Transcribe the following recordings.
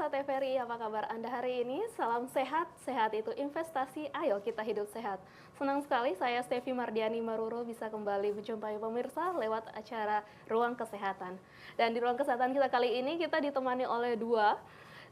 TVRI, apa kabar Anda hari ini? Salam sehat, sehat itu investasi, ayo kita hidup sehat. Senang sekali saya Stevi Mardiani Maruro bisa kembali menjumpai pemirsa lewat acara Ruang Kesehatan. Dan di Ruang Kesehatan kita kali ini kita ditemani oleh dua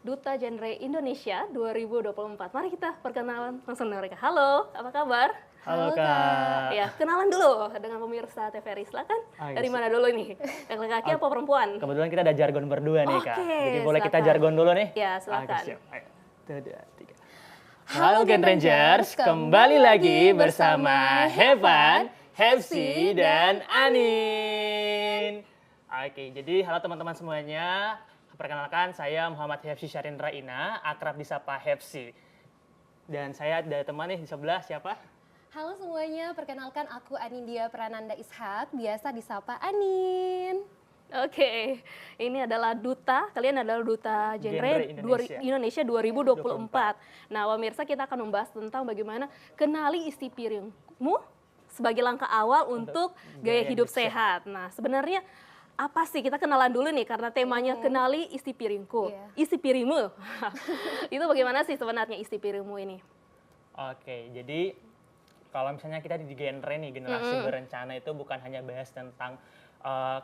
Duta Genre Indonesia 2024. Mari kita perkenalan langsung dengan mereka. Halo, apa kabar? Halo Kak. Ya, kenalan dulu dengan pemirsa TVRI. Silakan. Dari mana dulu nih? Laki-laki apa perempuan? Kebetulan kita ada jargon berdua nih Kak. Oke, Jadi boleh kita silakan. jargon dulu nih? Ya, silakan. Siap. Ayo. 1, 2, 3. Halo Gen Rangers, kembali lagi bersama Heaven, Hepsi, dan Anin. Oke, jadi halo teman-teman semuanya. Perkenalkan saya Muhammad Hepsi Syarindra Ina, akrab disapa Hepsi. Dan saya ada teman nih di sebelah, siapa? Halo semuanya, perkenalkan aku Anindya Prananda Ishak, biasa disapa Anin. Oke, ini adalah duta, kalian adalah duta genre Indonesia 2024. Nah, pemirsa kita akan membahas tentang bagaimana kenali isi piringmu sebagai langkah awal untuk gaya hidup sehat. Nah, sebenarnya apa sih, kita kenalan dulu nih karena temanya kenali isi piringku, isi piringmu. Itu bagaimana sih sebenarnya isi piringmu ini? Oke, jadi kalau misalnya kita di genre nih, generasi berencana itu bukan hanya bahas tentang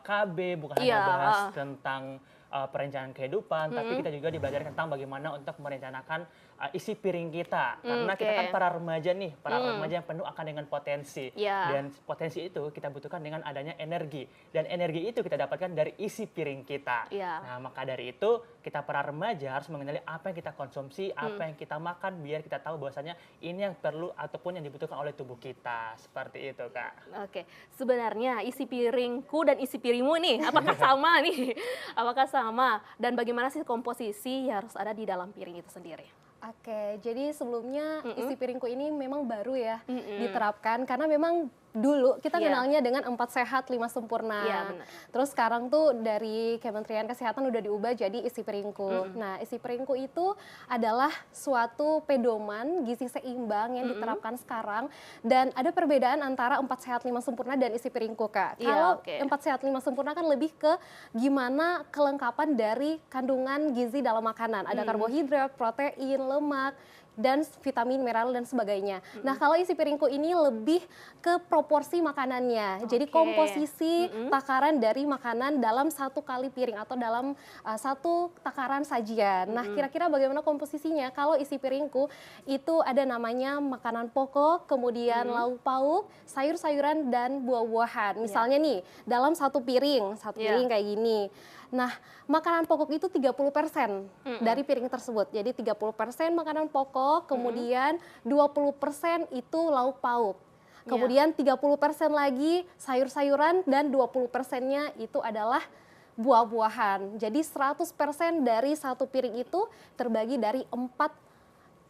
KB, bukan hanya bahas tentang perencanaan kehidupan, tapi kita juga dibelajarin tentang bagaimana untuk merencanakan isi piring kita. Karena kita kan para remaja nih, para remaja yang penuh akan dengan potensi. Dan potensi itu kita butuhkan dengan adanya energi. Dan energi itu kita dapatkan dari isi piring kita. Nah, maka dari itu kita para remaja harus mengenali apa yang kita konsumsi, apa yang kita makan, biar kita tahu bahwasanya ini yang perlu ataupun yang dibutuhkan oleh tubuh kita. Seperti itu, Kak. Oke, sebenarnya isi piringku dan isi piringmu nih, apakah sama nih? Apakah sama? Dan bagaimana sih komposisi yang harus ada di dalam piring itu sendiri? Oke, jadi sebelumnya isi piringku ini memang baru ya diterapkan karena memang dulu kita kenalnya dengan 4 sehat 5 sempurna. Terus sekarang tuh dari Kementerian Kesehatan udah diubah jadi isi piringku. Nah, isi piringku itu adalah suatu pedoman gizi seimbang yang diterapkan sekarang dan ada perbedaan antara 4 sehat 5 sempurna dan isi piringku, Kak. Kalau 4 sehat 5 sempurna kan lebih ke gimana kelengkapan dari kandungan gizi dalam makanan. Ada karbohidrat, protein, lemak, dan vitamin, mineral dan sebagainya. Nah, kalau isi piringku ini lebih ke proporsi makanannya. Jadi komposisi takaran dari makanan dalam satu kali piring atau dalam satu takaran sajian. Nah, kira-kira bagaimana komposisinya? Kalau isi piringku itu ada namanya makanan pokok, kemudian lauk pauk, sayur-sayuran dan buah-buahan. Misalnya nih, dalam satu piring kayak gini. Nah, makanan pokok itu 30% dari piring tersebut. Jadi 30% makanan pokok, kemudian 20% itu lauk pauk. Kemudian 30% lagi sayur-sayuran dan 20%-nya itu adalah buah-buahan. Jadi 100% dari satu piring itu terbagi dari 4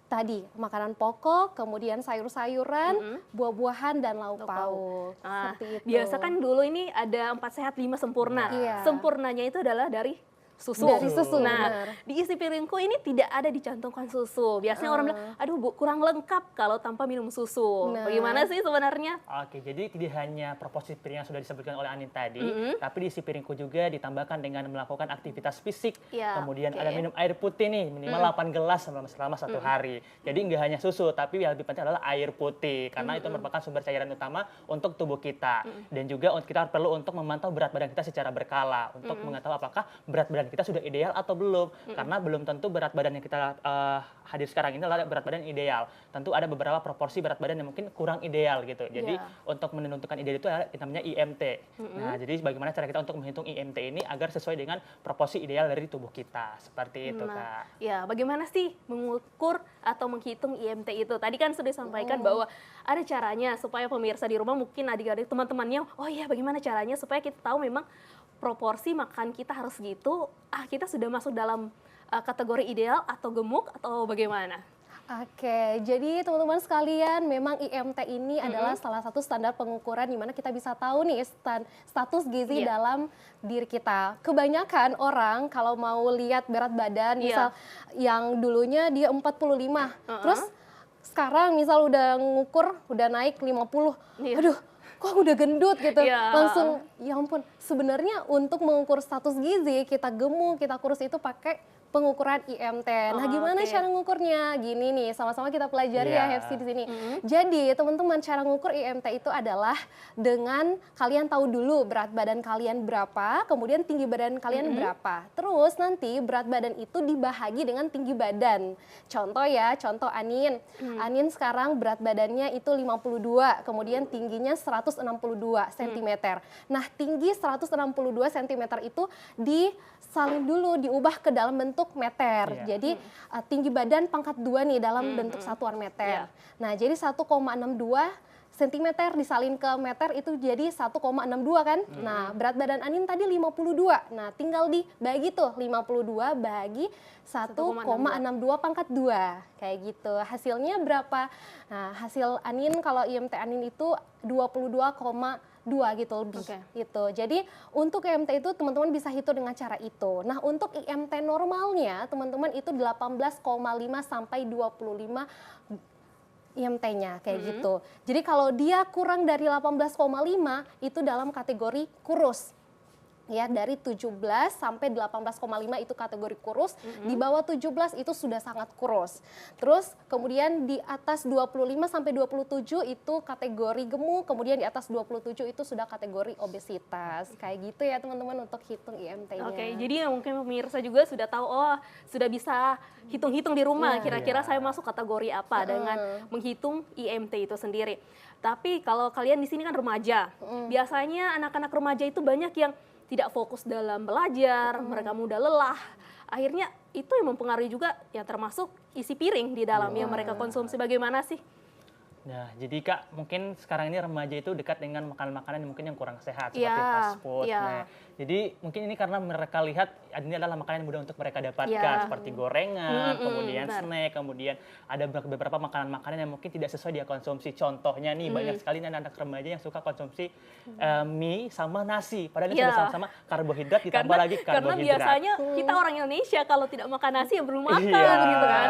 tadi, makanan pokok, kemudian sayur-sayuran, buah-buahan, dan lauk pauk. Seperti itu. Biasa kan dulu ini ada 4 sehat 5 sempurna. Sempurnanya itu adalah dari susu. Dari susu, nah, di isi piringku ini tidak ada dicantumkan susu. Biasanya orang bilang, aduh Bu, kurang lengkap kalau tanpa minum susu. Bagaimana sih sebenarnya? Oke, jadi tidak hanya proporsi piring yang sudah disebutkan oleh Anin tadi, tapi di isi piringku juga ditambahkan dengan melakukan aktivitas fisik. Kemudian ada minum air putih nih, minimal 8 gelas selama 1 hari. Jadi nggak hanya susu, tapi yang lebih penting adalah air putih. Karena itu merupakan sumber cairan utama untuk tubuh kita. Dan juga kita perlu untuk memantau berat badan kita secara berkala. Untuk mengetahui apakah berat badan kita sudah ideal atau belum. Karena belum tentu berat badan yang kita hadir sekarang ini adalah berat badan ideal. Tentu ada beberapa proporsi berat badan yang mungkin kurang ideal gitu. Jadi untuk menentukan ideal itu namanya IMT. Nah, jadi bagaimana cara kita untuk menghitung IMT ini agar sesuai dengan proporsi ideal dari tubuh kita. Seperti itu, Kak. Ya, bagaimana sih mengukur atau menghitung IMT itu? Tadi kan sudah disampaikan bahwa ada caranya supaya pemirsa di rumah mungkin adik-adik teman-temannya, oh iya bagaimana caranya supaya kita tahu memang proporsi makan kita harus gitu, kita sudah masuk dalam kategori ideal atau gemuk atau bagaimana? Oke, jadi teman-teman sekalian, memang IMT ini adalah salah satu standar pengukuran di mana kita bisa tahu nih status gizi dalam diri kita. Kebanyakan orang kalau mau lihat berat badan, misal yang dulunya dia 45, terus sekarang misal udah ngukur, udah naik 50, aduh kok udah gendut gitu, langsung ya ampun. Sebenarnya untuk mengukur status gizi, kita gemuk, kita kurus itu pakai pengukuran IMT. Nah, gimana cara ngukurnya? Gini nih, sama-sama kita pelajari ya Hefsi di sini. Jadi, teman-teman, cara ngukur IMT itu adalah dengan kalian tahu dulu berat badan kalian berapa, kemudian tinggi badan kalian berapa. Terus nanti berat badan itu dibahagi dengan tinggi badan. Contoh ya, contoh Anin. Anin sekarang berat badannya itu 52, kemudian tingginya 162 cm. Nah, tinggi 162 cm itu disalin dulu, diubah ke dalam bentuk meter. Jadi tinggi badan pangkat 2 nih dalam bentuk satuan meter. Nah, jadi 1,62 cm disalin ke meter itu jadi 1,62 kan. Nah, berat badan Anin tadi 52. Nah, tinggal dibagi tuh 52 bagi 1,62 pangkat 2. Kayak gitu. Hasilnya berapa? Nah, hasil Anin kalau IMT Anin itu 22,2 gitu lebih gitu. Jadi untuk IMT itu teman-teman bisa hitung dengan cara itu. Nah, untuk IMT normalnya teman-teman itu 18,5 sampai 25 IMT-nya kayak gitu. Jadi kalau dia kurang dari 18,5 itu dalam kategori kurus. Ya, dari 17 sampai 18,5 itu kategori kurus, di bawah 17 itu sudah sangat kurus. Terus kemudian di atas 25 sampai 27 itu kategori gemuk, kemudian di atas 27 itu sudah kategori obesitas. Kayak gitu ya teman-teman untuk hitung IMT-nya. Oke, jadi mungkin pemirsa juga sudah tahu, oh sudah bisa hitung-hitung di rumah, kira-kira saya masuk kategori apa dengan menghitung IMT itu sendiri. Tapi kalau kalian di sini kan remaja, biasanya anak-anak remaja itu banyak yang tidak fokus dalam belajar, mereka mudah lelah. Akhirnya itu yang mempengaruhi juga yang termasuk isi piring di dalam yang mereka konsumsi. Bagaimana sih? Nah, jadi Kak, mungkin sekarang ini remaja itu dekat dengan makanan-makanan yang mungkin yang kurang sehat seperti fast food. Nah, jadi mungkin ini karena mereka lihat ini adalah makanan yang mudah untuk mereka dapatkan seperti gorengan, kemudian snack, kemudian ada beberapa makanan-makanan yang mungkin tidak sesuai dia konsumsi. Contohnya nih banyak sekali anak-anak remaja yang suka konsumsi mie sama nasi, padahal ini sudah sama-sama karbohidrat ditambah lagi karbohidrat. Karena biasanya kita orang Indonesia kalau tidak makan nasi ya belum makan gitu kan.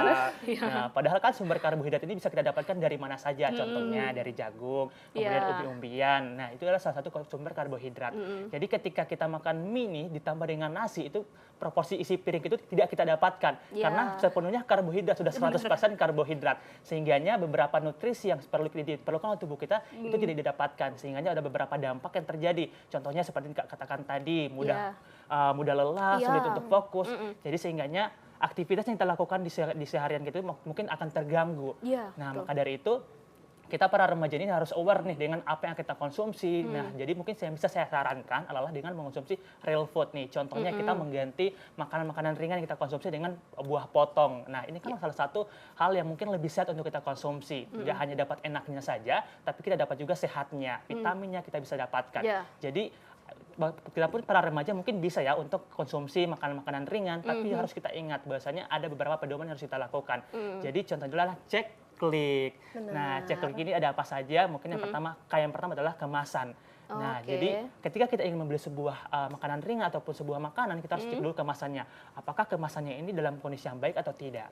Nah, padahal kan sumber karbohidrat ini bisa kita dapatkan dari mana saja. Contohnya dari jagung, kemudian umbi-umbian. Nah, itu adalah salah satu sumber karbohidrat. Jadi ketika kita makan mie nih ditambah dengan nasi, itu proporsi isi piring itu tidak kita dapatkan. Karena sepenuhnya karbohidrat, sudah 100% karbohidrat. Sehingganya beberapa nutrisi yang diperlukan oleh tubuh kita itu tidak didapatkan. Sehingganya ada beberapa dampak yang terjadi. Contohnya seperti Kak katakan tadi, mudah lelah, sulit untuk fokus. Jadi sehingganya aktivitas yang kita lakukan di seharian gitu mungkin akan terganggu. Nah, maka dari itu kita para remaja ini harus aware nih dengan apa yang kita konsumsi. Nah, jadi mungkin bisa saya sarankan adalah dengan mengonsumsi real food nih. Contohnya kita mengganti makanan-makanan ringan yang kita konsumsi dengan buah potong. Nah, ini kan salah satu hal yang mungkin lebih sehat untuk kita konsumsi. Tidak hanya dapat enaknya saja, tapi kita dapat juga sehatnya, vitaminnya kita bisa dapatkan. Jadi kita pun para remaja mungkin bisa ya untuk konsumsi makanan-makanan ringan, tapi harus kita ingat bahwasanya ada beberapa pedoman yang harus kita lakukan. Jadi contohnya adalah cek klik. Nah, cek klik ini ada apa saja? Mungkin yang pertama adalah kemasan. Nah, jadi ketika kita ingin membeli sebuah makanan ringan ataupun sebuah makanan, kita harus cek dulu kemasannya. Apakah kemasannya ini dalam kondisi yang baik atau tidak?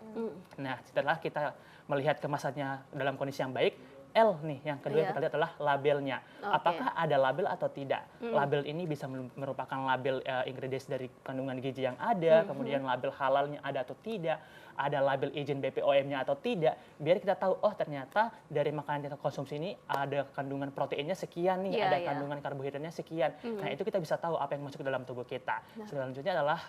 Nah, setelah kita melihat kemasannya dalam kondisi yang baik, L nih, yang kedua yang kita lihat adalah labelnya. Apakah ada label atau tidak? Label ini bisa merupakan label ingredients dari kandungan gizi yang ada, kemudian label halalnya ada atau tidak, ada label izin BPOM-nya atau tidak, biar kita tahu, oh ternyata dari makanan yang kita konsumsi ini ada kandungan proteinnya sekian nih, ada kandungan karbohidratnya sekian. Nah, itu kita bisa tahu apa yang masuk ke dalam tubuh kita. Selanjutnya adalah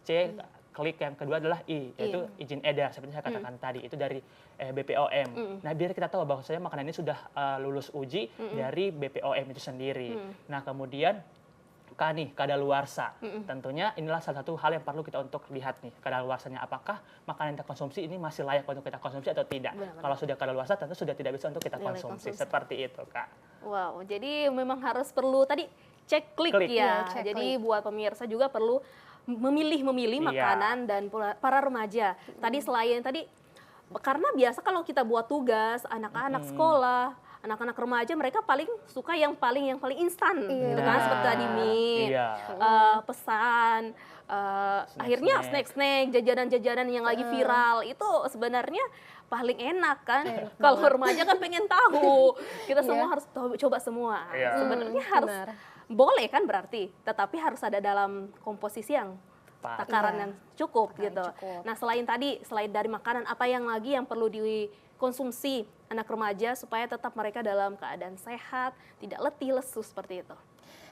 C, klik yang kedua adalah I, yaitu izin edar, seperti saya katakan tadi, itu dari BPOM. Nah, biar kita tahu bahwasanya makanan ini sudah lulus uji dari BPOM itu sendiri. Nah, kemudian K nih, kadaluarsa. Tentunya inilah salah satu hal yang perlu kita untuk lihat nih, kadaluarsanya apakah makanan yang kita konsumsi ini masih layak untuk kita konsumsi atau tidak. Kalau sudah kadaluarsa tentu sudah tidak bisa untuk kita konsumsi. Seperti itu, Kak. Wow, jadi memang harus perlu tadi cek klik ya. Jadi buat pemirsa juga perlu memilih makanan dan para remaja. Tadi selain karena biasa kalau kita buat tugas anak-anak sekolah, anak-anak remaja mereka paling suka yang paling instan gitu kan, seperti tadi mie, pesan, akhirnya snack-snack, jajanan-jajanan yang lagi viral itu sebenarnya paling enak kan. Kalau remaja kan pengen tahu, kita semua harus coba semua. Sebenarnya harus boleh kan berarti, tetapi harus ada dalam komposisi yang tepat. Takaran yang cukup Takaran gitu. cukup. Nah, selain dari makanan, apa yang lagi yang perlu dikonsumsi anak remaja supaya tetap mereka dalam keadaan sehat, tidak letih, lesu seperti itu?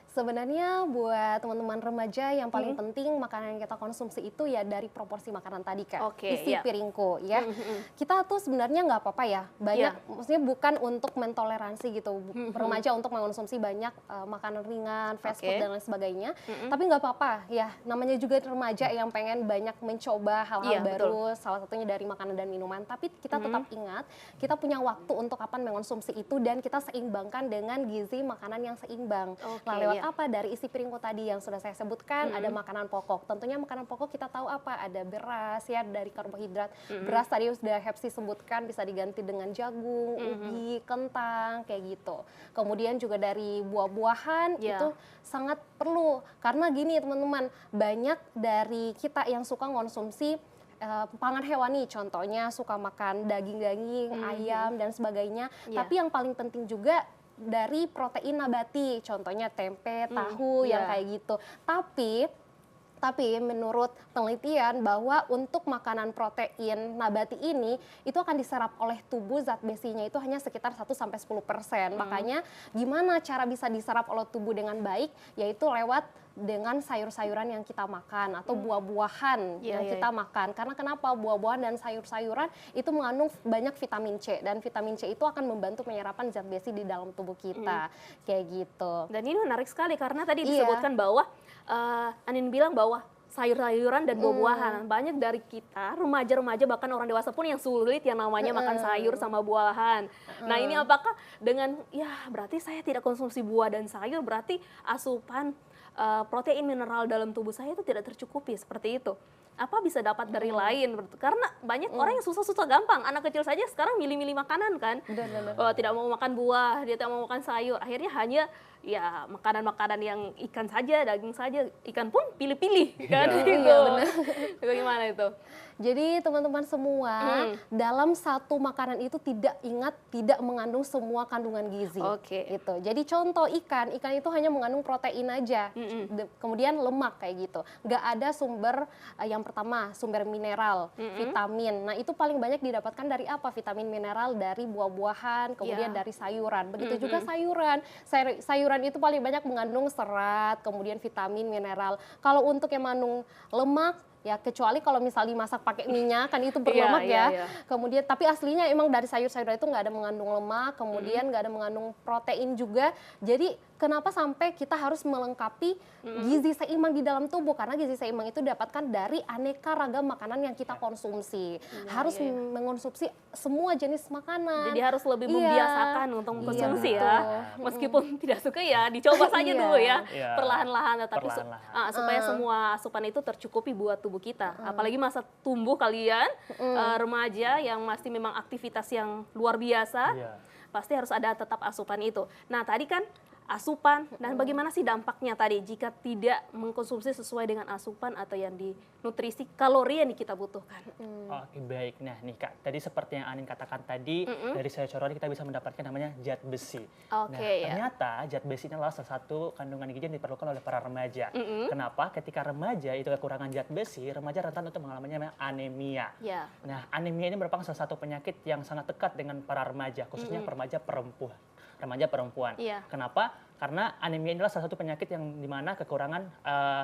Sebenarnya buat teman-teman remaja yang paling penting makanan yang kita konsumsi itu ya dari proporsi makanan tadi Kak. Oke, Isi ya. piringku ya. Kita tuh sebenarnya nggak apa-apa ya. Banyak, maksudnya bukan untuk mentoleransi gitu. Remaja untuk mengonsumsi banyak makanan ringan, fast food dan lain sebagainya. Tapi nggak apa-apa ya. Namanya juga remaja yang pengen banyak mencoba hal-hal Iya, baru. Salah satunya dari makanan dan minuman. Tapi kita tetap ingat, kita punya waktu untuk kapan mengonsumsi itu dan kita seimbangkan dengan gizi makanan yang seimbang. Oke, Nah, lewat iya. apa? Dari isi piringku tadi yang sudah saya sebutkan, ada makanan pokok. Tentunya makanan pokok kita tahu apa? Ada beras ya, dari karbohidrat. Beras tadi sudah Hepsi sebutkan bisa diganti dengan jagung, ubi, kentang, kayak gitu. Kemudian juga dari buah-buahan itu sangat perlu. Karena gini teman-teman, banyak dari kita yang suka konsumsi pangan hewani, contohnya suka makan daging-daging, ayam dan sebagainya. Tapi yang paling penting juga dari protein nabati, contohnya tempe, tahu yang kayak gitu. Tapi menurut penelitian bahwa untuk makanan protein nabati ini itu akan diserap oleh tubuh zat besinya itu hanya sekitar 1-10%. Makanya gimana cara bisa diserap oleh tubuh dengan baik, yaitu lewat dengan sayur-sayuran yang kita makan atau buah-buahan yang kita makan. Karena kenapa? Buah-buahan dan sayur-sayuran itu mengandung banyak vitamin C dan vitamin C itu akan membantu penyerapan zat besi di dalam tubuh kita. Kayak gitu. Dan ini menarik sekali karena tadi disebutkan bahwa Anin bilang bahwa sayur-sayuran dan buah-buahan. Banyak dari kita, remaja-remaja bahkan orang dewasa pun yang sulit yang namanya makan sayur sama buahan. Nah, ini apakah dengan berarti saya tidak konsumsi buah dan sayur, berarti asupan protein mineral dalam tubuh saya itu tidak tercukupi seperti itu. Apa bisa dapat dari lain? Karena banyak orang yang susah-susah gampang. Anak kecil saja sekarang milih-milih makanan kan. Tidak mau makan buah, dia tidak mau makan sayur. Akhirnya hanya ya makanan-makanan yang ikan saja, daging saja. Ikan pun pilih-pilih kan. Bagaimana itu? Jadi teman-teman semua, dalam satu makanan itu tidak mengandung semua kandungan gizi. Gitu. Jadi contoh ikan itu hanya mengandung protein aja, kemudian lemak kayak gitu. Nggak ada sumber yang pertama sumber mineral, vitamin. Nah itu paling banyak didapatkan dari apa? Vitamin mineral dari buah-buahan, kemudian dari sayuran. Begitu juga sayuran. Sayuran itu paling banyak mengandung serat, kemudian vitamin, mineral. Kalau untuk yang mengandung lemak, ya kecuali kalau misalnya dimasak pakai minyak kan itu berlemak Kemudian tapi aslinya emang dari sayur-sayuran itu nggak ada mengandung lemak, kemudian nggak ada mengandung protein juga. Jadi kenapa sampai kita harus melengkapi gizi seimbang di dalam tubuh? Karena gizi seimbang itu didapatkan dari aneka ragam makanan yang kita konsumsi. Harus mengonsumsi semua jenis makanan. Jadi harus lebih membiasakan untuk mengkonsumsi meskipun tidak suka ya dicoba saja dulu ya, perlahan-lahan. Tapi supaya semua asupan itu tercukupi buat tubuh kita. Apalagi masa tumbuh kalian, remaja yang masih memang aktivitas yang luar biasa, pasti harus ada tetap asupan itu. Nah tadi kan asupan, dan bagaimana sih dampaknya tadi jika tidak mengkonsumsi sesuai dengan asupan atau yang di nutrisi kalori yang kita butuhkan. Oke, baik. Nah nih Kak, tadi seperti yang Anin katakan tadi, dari sayur-sayuran kita bisa mendapatkan namanya zat besi. Ternyata zat besi ini adalah salah satu kandungan gizi yang diperlukan oleh para remaja. Kenapa? Ketika remaja itu kekurangan zat besi, remaja rentan untuk mengalami anemia. Nah, anemia ini merupakan salah satu penyakit yang sangat dekat dengan para remaja, khususnya remaja perempuan. Kenapa? Karena anemia inilah salah satu penyakit yang dimana kekurangan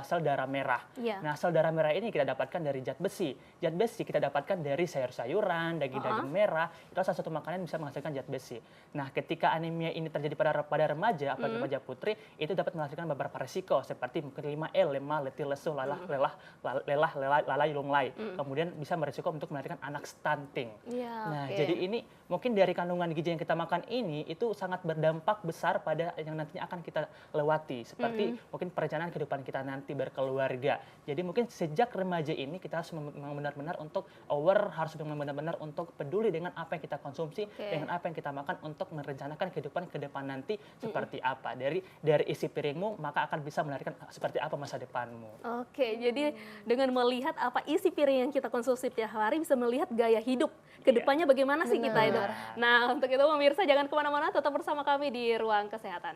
sel darah merah. Nah, sel darah merah ini kita dapatkan dari zat besi. Zat besi kita dapatkan dari sayur-sayuran, daging-daging merah. Itu salah satu makanan yang bisa menghasilkan zat besi. Nah, ketika anemia ini terjadi pada remaja, apalagi remaja putri, itu dapat menghasilkan beberapa resiko seperti mungkin 5L, lemah, letih, lesu, lalai, lunglai. Kemudian bisa meresiko untuk melahirkan anak stunting. Nah, jadi ini mungkin dari kandungan gizi yang kita makan ini itu sangat berdampak besar pada yang nantinya akan kita lewati, seperti mungkin perencanaan kehidupan kita nanti berkeluarga. Jadi mungkin sejak remaja ini kita harus benar-benar untuk aware, harus benar-benar untuk peduli dengan apa yang kita konsumsi, dengan apa yang kita makan untuk merencanakan kehidupan ke depan nanti seperti apa. Dari isi piringmu maka akan bisa melahirkan seperti apa masa depanmu. Jadi dengan melihat apa isi piring yang kita konsumsi tiap hari bisa melihat gaya hidup kedepannya bagaimana sih kita hidup. Nah, untuk itu pemirsa jangan kemana-mana, tetap bersama kami di Ruang Kesehatan.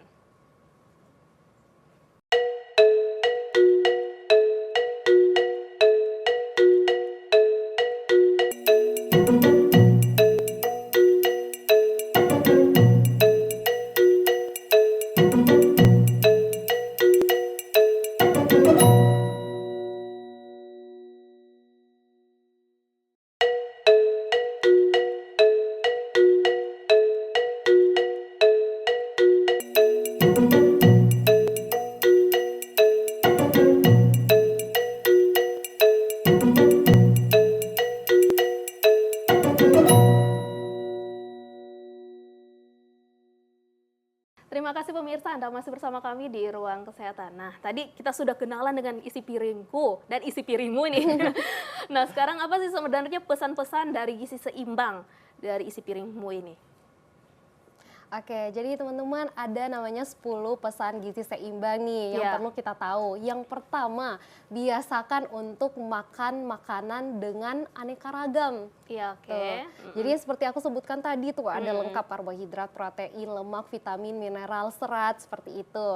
masih bersama kami di Ruang Kesehatan. Nah, tadi kita sudah kenalan dengan isi piringku dan isi piringmu nih. Nah, sekarang apa sih sebenarnya pesan-pesan dari gizi seimbang dari isi piringmu ini? Oke, jadi teman-teman ada namanya 10 pesan gizi seimbang nih yang perlu kita tahu. Yang pertama, biasakan untuk makan makanan dengan aneka ragam. Iya, oke. Jadi seperti aku sebutkan tadi tuh ada lengkap karbohidrat, protein, lemak, vitamin, mineral, serat seperti itu.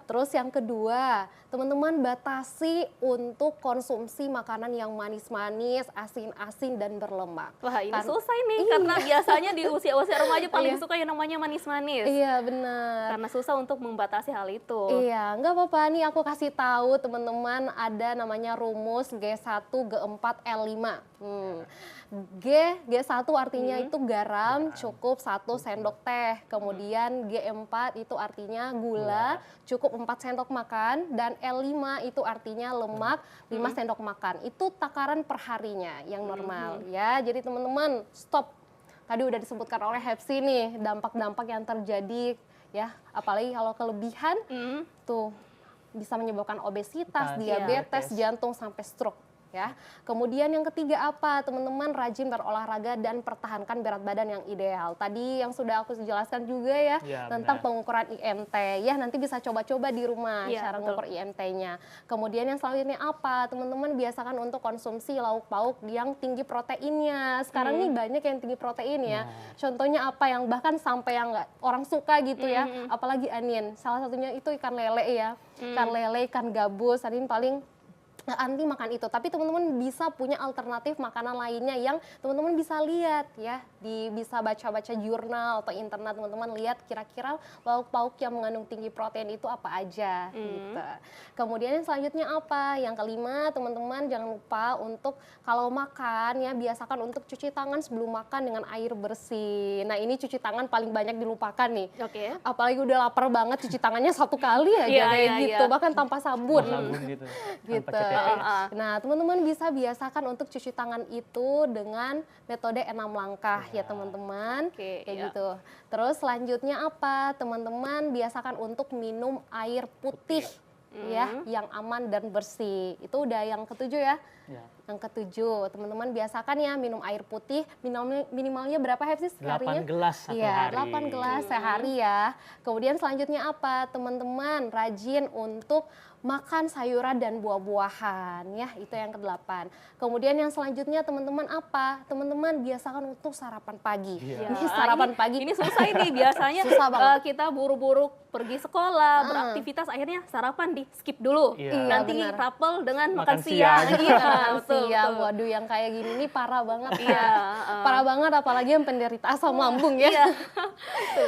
Terus yang kedua, teman-teman batasi untuk konsumsi makanan yang manis-manis, asin-asin dan berlemak. Wah, ini susah nih karena biasanya di usia-usia remaja paling suka yang namanya manis-manis. Iya, benar. Karena susah untuk membatasi hal itu. Iya, nggak apa-apa nih aku kasih tahu teman-teman ada namanya rumus G1, G4, L5. G1 artinya itu garam cukup 1 sendok teh. Kemudian G4 itu artinya gula cukup 4 sendok makan. Dan L5 itu artinya lemak 5 sendok makan. Itu takaran perharinya yang normal ya. Jadi teman-teman stop. Tadi udah disebutkan oleh Hepsi nih dampak-dampak yang terjadi ya. Apalagi kalau kelebihan tuh bisa menyebabkan obesitas, diabetes, jantung sampai stroke. Ya. Kemudian yang ketiga apa? Teman-teman rajin berolahraga dan pertahankan berat badan yang ideal. Tadi yang sudah aku jelaskan juga ya tentang pengukuran IMT. Ya, nanti bisa coba-coba di rumah cara mengukur IMT-nya. Kemudian yang selanjutnya apa? Teman-teman biasakan untuk konsumsi lauk pauk yang tinggi proteinnya. Sekarang nih banyak yang tinggi protein ya. Contohnya apa yang bahkan sampai yang orang suka gitu ya. Apalagi anin. Salah satunya itu ikan lele ya. Ikan lele, ikan gabus. Tadi paling anti makan itu, tapi teman-teman bisa punya alternatif makanan lainnya yang teman-teman bisa lihat ya, bisa baca-baca jurnal atau internet, teman-teman lihat kira-kira lauk pauk yang mengandung tinggi protein itu apa aja gitu. Kemudian yang selanjutnya apa? Yang kelima, teman-teman jangan lupa untuk kalau makan ya biasakan untuk cuci tangan sebelum makan dengan air bersih. Nah, ini cuci tangan paling banyak dilupakan nih. Apalagi udah lapar banget cuci tangannya satu kali aja gitu, bahkan tanpa sabun. Gitu. Nah, teman-teman bisa biasakan untuk cuci tangan itu dengan metode 6 langkah ya teman-teman. Kayak gitu. Terus selanjutnya apa? Teman-teman biasakan untuk minum air putih ya, yang aman dan bersih. Itu udah yang ketujuh ya. Yang ketujuh, teman-teman biasakan ya minum air putih minimalnya berapa Hepsi seharinya? 8 gelas satu hari. 8 gelas sehari ya. Kemudian selanjutnya apa? Teman-teman rajin untuk makan sayuran dan buah-buahan ya, itu yang ke-8. Kemudian yang selanjutnya teman-teman apa? Teman-teman biasakan untuk sarapan pagi. Ini sarapan pagi. Ini susah ini biasanya kita buru-buru pergi sekolah, beraktivitas akhirnya sarapan di skip dulu. Nanti rapel dengan makan siang. Siang. Waduh, yang kayak gini nih parah banget. Parah banget apalagi yang penderita asam lambung ya.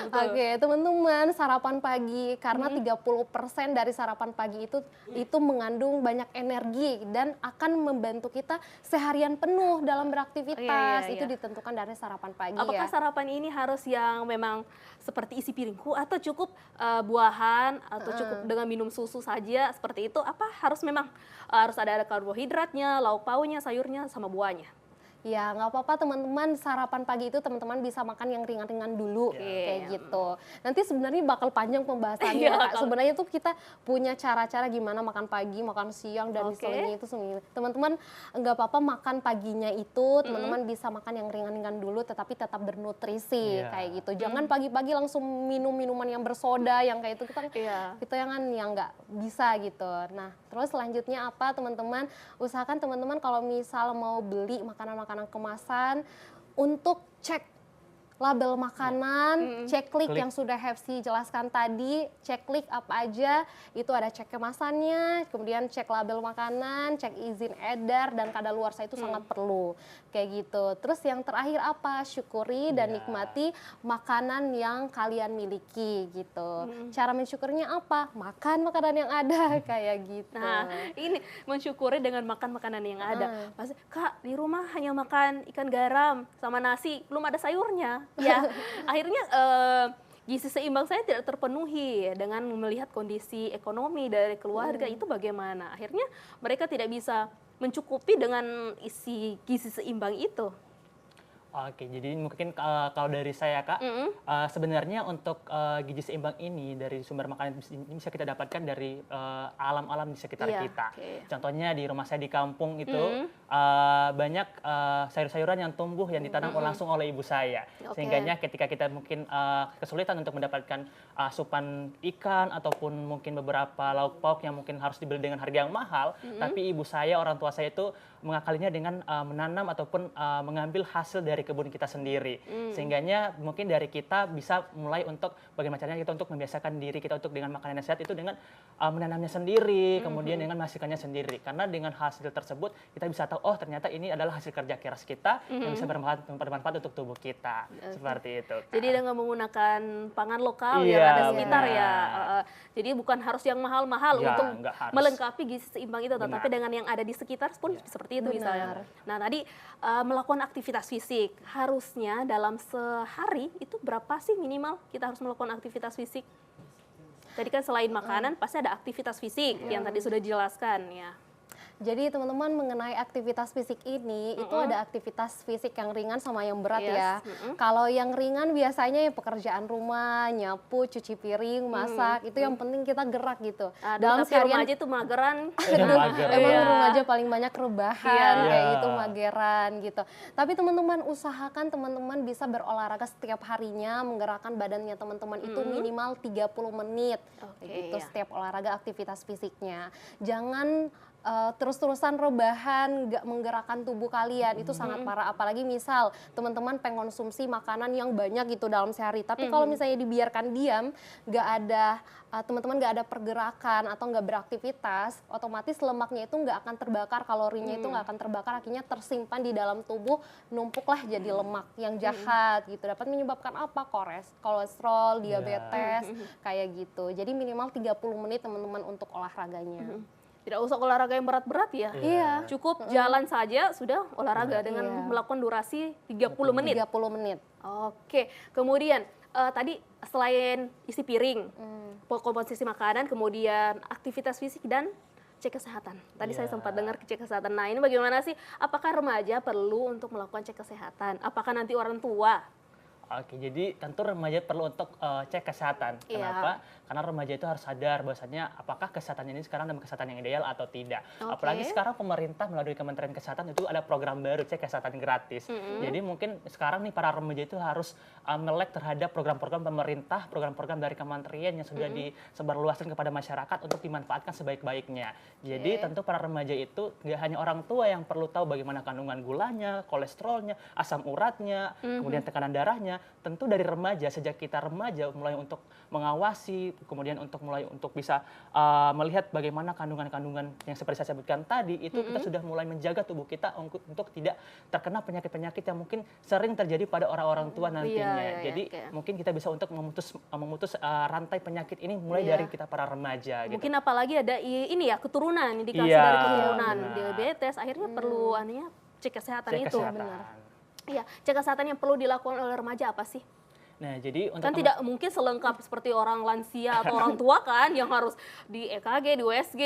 Oke, teman-teman sarapan pagi karena 30% dari sarapan pagi itu mengandung banyak energi dan akan membantu kita seharian penuh dalam beraktivitas. Itu ditentukan dari sarapan pagi. Apakah sarapan ini harus yang memang seperti isi piringku atau cukup buahan atau cukup dengan minum susu saja seperti itu? Apa harus memang harus ada karbohidratnya, lauk pauknya, sayurnya sama buahnya? Ya, nggak apa-apa teman-teman, sarapan pagi itu teman-teman bisa makan yang ringan-ringan dulu, kayak gitu. Nanti sebenarnya bakal panjang pembahasannya. Sebenarnya tuh kita punya cara-cara gimana makan pagi, makan siang, dan misalnya itu semuanya. Teman-teman nggak apa-apa makan paginya itu, teman-teman bisa makan yang ringan-ringan dulu, tetapi tetap bernutrisi, kayak gitu. Jangan pagi-pagi langsung minum minuman yang bersoda, yang kayak itu kita yang nggak bisa gitu. Nah, terus selanjutnya apa teman-teman? Usahakan teman-teman kalau misal mau beli makanan-makanan kemasan untuk cek label makanan, cek klik yang sudah Hepsi jelaskan tadi, cek klik apa aja, itu ada cek kemasannya, kemudian cek label makanan, cek izin edar, dan kadaluarsa itu sangat perlu, kayak gitu. Terus yang terakhir apa? Syukuri dan nikmati makanan yang kalian miliki, gitu. Cara mensyukurinya apa? Makan makanan yang ada, kayak gitu. Nah, ini mensyukuri dengan makan makanan yang ada. Pasti, Kak, di rumah hanya makan ikan garam sama nasi, belum ada sayurnya. Ya, akhirnya gizi seimbang saya tidak terpenuhi dengan melihat kondisi ekonomi dari keluarga itu bagaimana. Akhirnya mereka tidak bisa mencukupi dengan isi gizi seimbang itu. Oke, jadi mungkin kalau dari saya Kak, sebenarnya untuk gizi seimbang ini dari sumber makanan ini bisa kita dapatkan dari alam-alam di sekitar kita. Contohnya di rumah saya di kampung itu banyak sayur-sayuran yang tumbuh yang ditanam langsung oleh ibu saya. Sehingganya ketika kita mungkin kesulitan untuk mendapatkan asupan ikan ataupun mungkin beberapa lauk pauk yang mungkin harus dibeli dengan harga yang mahal, tapi ibu saya, orang tua saya itu mengakalinya dengan menanam ataupun mengambil hasil dari kebun kita sendiri. Sehingganya mungkin dari kita bisa mulai untuk bagaimana caranya kita untuk membiasakan diri kita untuk dengan makanan yang sehat itu dengan menanamnya sendiri, kemudian dengan menghasilkannya sendiri. Karena dengan hasil tersebut kita bisa tahu, oh ternyata ini adalah hasil kerja keras kita yang bisa bermanfaat untuk tubuh kita. Seperti itu. Kak. Jadi dengan menggunakan pangan lokal yang ada sekitar ya. Jadi bukan harus yang mahal-mahal untuk melengkapi gizi seimbang itu, tetapi dengan yang ada di sekitar pun seperti itu misalnya. Nah tadi melakukan aktivitas fisik, harusnya dalam sehari itu berapa sih minimal kita harus melakukan aktivitas fisik? Tadi kan selain makanan pasti ada aktivitas fisik yang tadi sudah dijelaskan ya. Jadi teman-teman mengenai aktivitas fisik ini, itu ada aktivitas fisik yang ringan sama yang berat ya. Kalau yang ringan biasanya ya pekerjaan rumah, nyapu, cuci piring, masak, itu yang penting kita gerak gitu. Dalam seharian remaja itu mageran. Emang remaja paling banyak rebahan, kayak gitu, mageran gitu. Tapi teman-teman usahakan teman-teman bisa berolahraga setiap harinya, menggerakkan badannya teman-teman itu minimal 30 menit. Gitu setiap olahraga aktivitas fisiknya. Jangan terus-terusan rebahan, nggak menggerakkan tubuh kalian, itu sangat parah. Apalagi misal teman-teman pengonsumsi makanan yang banyak gitu dalam sehari, tapi kalau misalnya dibiarkan diam, nggak ada teman-teman nggak ada pergerakan atau nggak beraktivitas, otomatis lemaknya itu nggak akan terbakar, kalorinya itu nggak akan terbakar, akhirnya tersimpan di dalam tubuh, numpuklah jadi lemak yang jahat gitu, dapat menyebabkan apa? Kolesterol, diabetes, kayak gitu. Jadi minimal 30 menit teman-teman untuk olahraganya. Tidak usah olahraga yang berat-berat ya. Cukup jalan saja sudah olahraga dengan melakukan durasi 30 menit. 30 menit. Oke, kemudian tadi selain isi piring, komposisi makanan, kemudian aktivitas fisik dan cek kesehatan. Tadi saya sempat dengar cek kesehatan. Nah ini bagaimana sih? Apakah remaja perlu untuk melakukan cek kesehatan? Apakah nanti orang tua? Oke, jadi tentu remaja perlu untuk cek kesehatan. Kenapa? Karena remaja itu harus sadar bahwasanya apakah kesehatan ini sekarang dalam kesehatan yang ideal atau tidak. Apalagi sekarang pemerintah melalui Kementerian Kesehatan itu ada program baru cek kesehatan gratis. Jadi mungkin sekarang nih para remaja itu harus melek terhadap program-program pemerintah, program-program dari kementerian yang sudah disebarluaskan kepada masyarakat untuk dimanfaatkan sebaik-baiknya. Jadi tentu para remaja itu nggak hanya orang tua yang perlu tahu bagaimana kandungan gulanya, kolesterolnya, asam uratnya, kemudian tekanan darahnya. Tentu dari remaja, sejak kita remaja mulai untuk mengawasi, kemudian mulai untuk bisa melihat bagaimana kandungan-kandungan yang seperti saya sebutkan tadi, itu kita sudah mulai menjaga tubuh kita untuk tidak terkena penyakit-penyakit yang mungkin sering terjadi pada orang-orang tua nantinya. Jadi mungkin kita bisa untuk memutus rantai penyakit ini mulai dari kita para remaja. Mungkin apalagi ada ini ya keturunan, indikasi dari keturunan diabetes, akhirnya perlu cek kesehatan itu. Benar. Iya, cek kesehatan yang perlu dilakukan oleh remaja apa sih? Nah, jadi untuk kan tidak mungkin selengkap seperti orang lansia atau orang tua kan yang harus di EKG, di USG,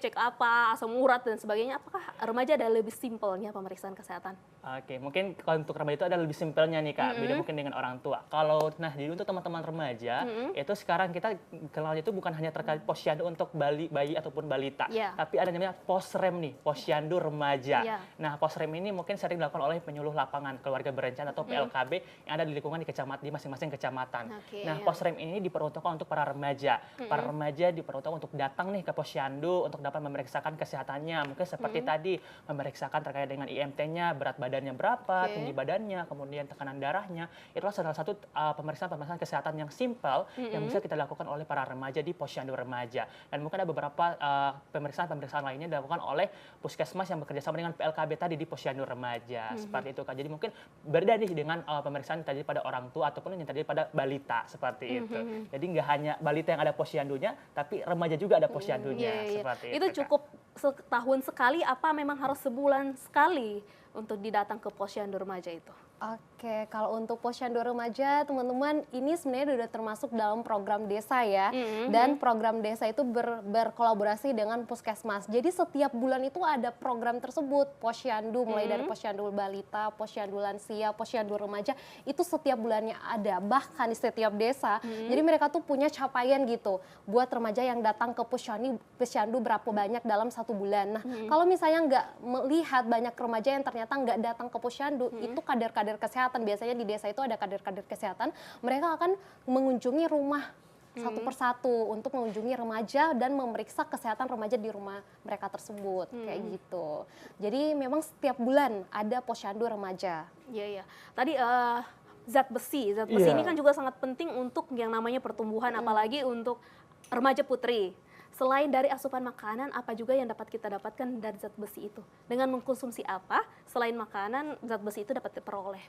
cek apa, asam urat dan sebagainya. Apakah remaja ada lebih simpelnya pemeriksaan kesehatan? Oke, mungkin kalau untuk remaja itu ada lebih simpelnya nih Kak, beda mungkin dengan orang tua. Jadi untuk teman-teman remaja, itu sekarang kita kenalnya itu bukan hanya terkait posyandu untuk bayi ataupun balita, tapi ada namanya posrem nih, posyandu remaja. Nah, posrem ini mungkin sering dilakukan oleh penyuluh lapangan keluarga berencana atau PLKB yang ada di lingkungan di masing-masing kecamatan. Nah, posrem ini diperuntukkan untuk para remaja. Para remaja diperuntukkan untuk datang nih ke posyandu untuk dapat memeriksakan kesehatannya. Mungkin seperti tadi, memeriksakan terkait dengan IMT-nya, berat badannya berapa, tinggi badannya, kemudian tekanan darahnya. Itulah salah satu pemeriksaan kesehatan yang simpel yang bisa kita lakukan oleh para remaja di posyandu remaja. Dan mungkin ada beberapa pemeriksaan lainnya dilakukan oleh puskesmas yang bekerja sama dengan PLKB tadi di posyandu remaja. Seperti itu Kak. Jadi mungkin berbeda nih dengan pemeriksaan tadi pada orang tua ataupun yang tadi pada balita seperti itu. Jadi nggak hanya balita yang ada posyandunya, tapi remaja juga ada posyandunya seperti itu. Itu cukup setahun sekali apa memang harus sebulan sekali untuk didatang ke posyandu remaja itu? Oke. Oke, kalau untuk Posyandu Remaja, teman-teman, ini sebenarnya udah termasuk dalam program desa ya. Dan program desa itu berkolaborasi dengan Puskesmas. Jadi setiap bulan itu ada program tersebut, Posyandu, mulai dari Posyandu Balita, Posyandu Lansia, Posyandu Remaja, itu setiap bulannya ada. Bahkan di setiap desa, jadi mereka tuh punya capaian gitu, buat remaja yang datang ke Posyandu berapa banyak dalam 1 bulan. Nah, kalau misalnya nggak melihat banyak remaja yang ternyata nggak datang ke Posyandu, itu kader-kader kesehatan, biasanya di desa itu ada kader-kader kesehatan, mereka akan mengunjungi rumah satu persatu untuk mengunjungi remaja dan memeriksa kesehatan remaja di rumah mereka tersebut, kayak gitu. Jadi memang setiap bulan ada Posyandu Remaja. Iya, iya. Tadi zat besi ini kan juga sangat penting untuk yang namanya pertumbuhan, apalagi untuk remaja putri. Selain dari asupan makanan, apa juga yang dapat kita dapatkan dari zat besi itu? Dengan mengkonsumsi apa, selain makanan, zat besi itu dapat diperoleh?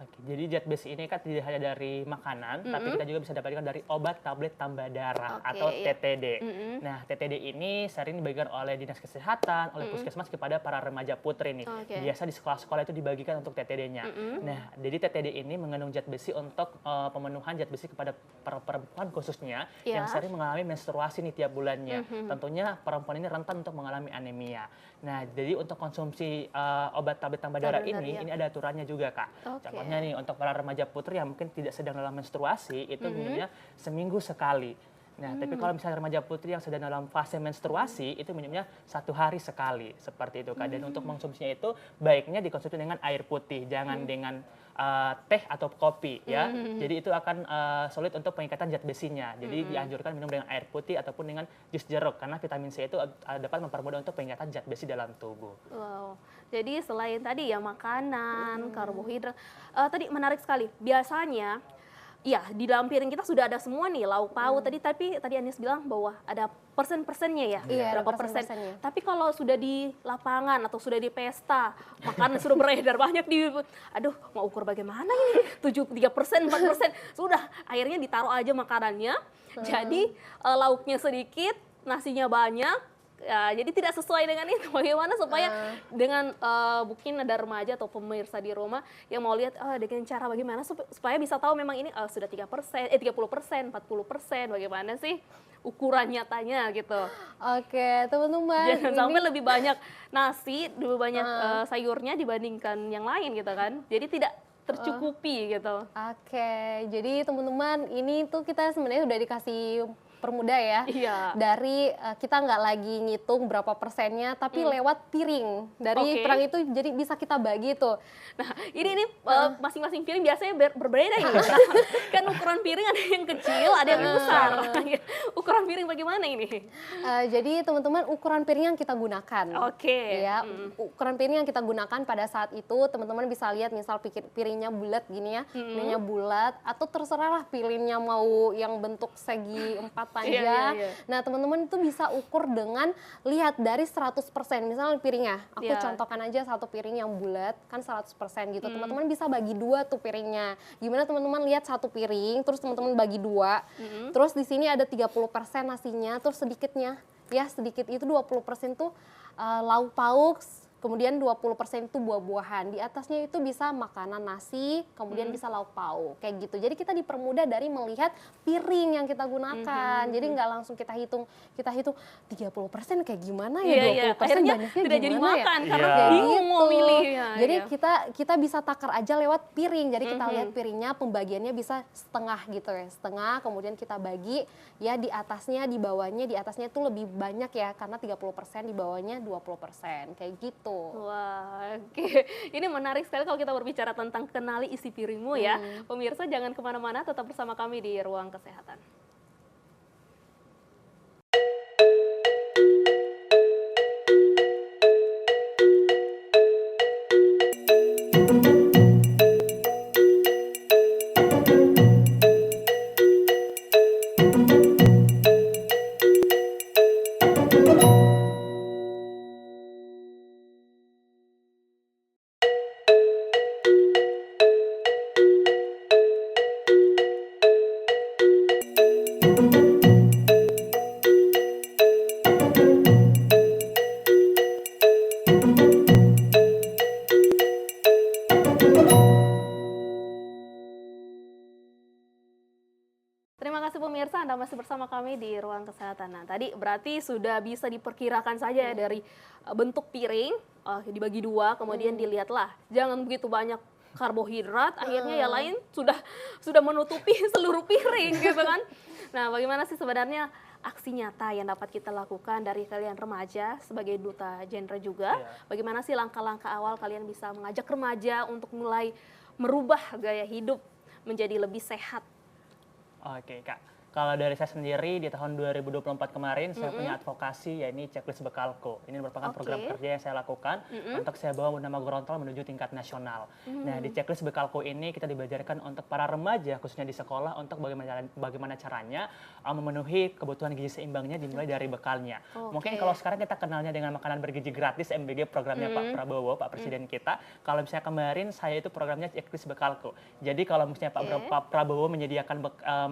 Oke, jadi zat besi ini kan tidak hanya dari makanan, tapi kita juga bisa dapatkan dari obat tablet tambah darah atau TTD. Nah, TTD ini sering dibagikan oleh Dinas Kesehatan, oleh Puskesmas kepada para remaja putri nih. Biasa di sekolah-sekolah itu dibagikan untuk TTD-nya. Nah, jadi TTD ini mengandung zat besi untuk pemenuhan zat besi kepada para perempuan khususnya yang sering mengalami menstruasi nih tiap bulannya. Tentunya perempuan ini rentan untuk mengalami anemia. Nah, jadi untuk konsumsi obat tablet tambah darah ini ada aturannya juga, Kak. Contohnya nih untuk para remaja putri yang mungkin tidak sedang dalam menstruasi itu minumnya seminggu sekali. Nah, tapi kalau misalnya remaja putri yang sedang dalam fase menstruasi itu minumnya 1 hari sekali, seperti itu, Kak. Dan untuk mengkonsumsinya itu baiknya dikonsumsi dengan air putih, jangan dengan teh atau kopi ya. Jadi itu akan sulit untuk pengikatan zat besinya. Jadi dianjurkan minum dengan air putih ataupun dengan jus jeruk karena vitamin C itu dapat mempermudah untuk pengikatan zat besi dalam tubuh. Wow. Jadi selain tadi ya makanan, karbohidrat, tadi menarik sekali. Biasanya ya di dalam piring kita sudah ada semua nih lauk pauk tapi tadi Anies bilang bahwa ada persen-persennya ya, berapa persen. Tapi kalau sudah di lapangan atau sudah di pesta, makanan sudah beredar banyak aduh mau ukur bagaimana ini, 3%, 4%, sudah akhirnya ditaruh aja makanannya, jadi lauknya sedikit, nasinya banyak. Ya, jadi tidak sesuai dengan itu. Bagaimana supaya dengan mungkin ada remaja atau pemirsa di rumah yang mau lihat dengan cara bagaimana supaya bisa tahu memang ini sudah 30%, 40%, bagaimana sih ukuran nyatanya gitu. Oke, teman-teman. Jangan sampai lebih banyak nasi, lebih banyak sayurnya dibandingkan yang lain gitu kan. Jadi tidak tercukupi gitu. Oke, jadi teman-teman ini tuh kita sebenarnya udah dikasih permudah ya. Dari kita nggak lagi ngitung berapa persennya, tapi lewat piring. Dari piring itu jadi bisa kita bagi tuh. Nah, ini masing-masing piring biasanya berbeda ya. Kan ukuran piring ada yang kecil, ada yang besar. Ukuran piring bagaimana ini? Jadi teman-teman ukuran piring yang kita gunakan. Ya, ukuran piring yang kita gunakan pada saat itu teman-teman bisa lihat misal piringnya bulat gini ya, piringnya bulat atau terserah lah piringnya mau yang bentuk segi 4 panjang. Nah, teman-teman itu bisa ukur dengan lihat dari 100%. Misalnya piringnya, aku contohkan aja satu piring yang bulat, kan 100% gitu. Teman-teman bisa bagi 2 tuh piringnya. Gimana teman-teman lihat satu piring, terus teman-teman bagi 2. Terus di sini ada 30% nasinya, terus sedikitnya, ya sedikit itu 20% tuh lauk pauk, kemudian 20% itu buah-buahan. Di atasnya itu bisa makanan nasi, kemudian bisa lauk pauk, kayak gitu. Jadi kita dipermudah dari melihat piring yang kita gunakan. Jadi nggak langsung kita hitung 30% kayak gimana ya, 20% banyaknya tidak jadi makan ya? karena bingung mau milih. Jadi kita bisa takar aja lewat piring. Jadi kita lihat piringnya pembagiannya bisa setengah gitu ya, setengah, kemudian kita bagi ya di atasnya, di bawahnya, di atasnya itu lebih banyak ya karena 30%, di bawahnya 20%, kayak gitu. Wah, oke. Ini menarik sekali kalau kita berbicara tentang kenali isi piringmu ya. Pemirsa jangan kemana-mana, tetap bersama kami di Ruang Kesehatan. bersama kami di Ruang Kesehatan. Nah, tadi berarti sudah bisa diperkirakan saja ya dari bentuk piring, dibagi dua, kemudian dilihatlah. Jangan begitu banyak karbohidrat, akhirnya yang lain sudah menutupi seluruh piring gitu kan. Nah, bagaimana sih sebenarnya aksi nyata yang dapat kita lakukan dari kalian remaja sebagai duta genre juga? Bagaimana sih langkah-langkah awal kalian bisa mengajak remaja untuk mulai merubah gaya hidup menjadi lebih sehat? Oke, Kak. Kalau dari saya sendiri di tahun 2024 kemarin saya punya advokasi, yakni checklist bekalku. Ini merupakan program kerja yang saya lakukan untuk saya bawa nama Gorontalo menuju tingkat nasional. Nah, di checklist bekalku ini kita dibajarkan untuk para remaja khususnya di sekolah untuk bagaimana caranya memenuhi kebutuhan gizi seimbangnya dimulai dari bekalnya. Mungkin kalau sekarang kita kenalnya dengan makanan bergizi gratis MBG programnya Pak Prabowo, Pak Presiden kita. Kalau misalnya kemarin saya itu programnya checklist bekalku. Jadi kalau misalnya Pak Prabowo menyediakan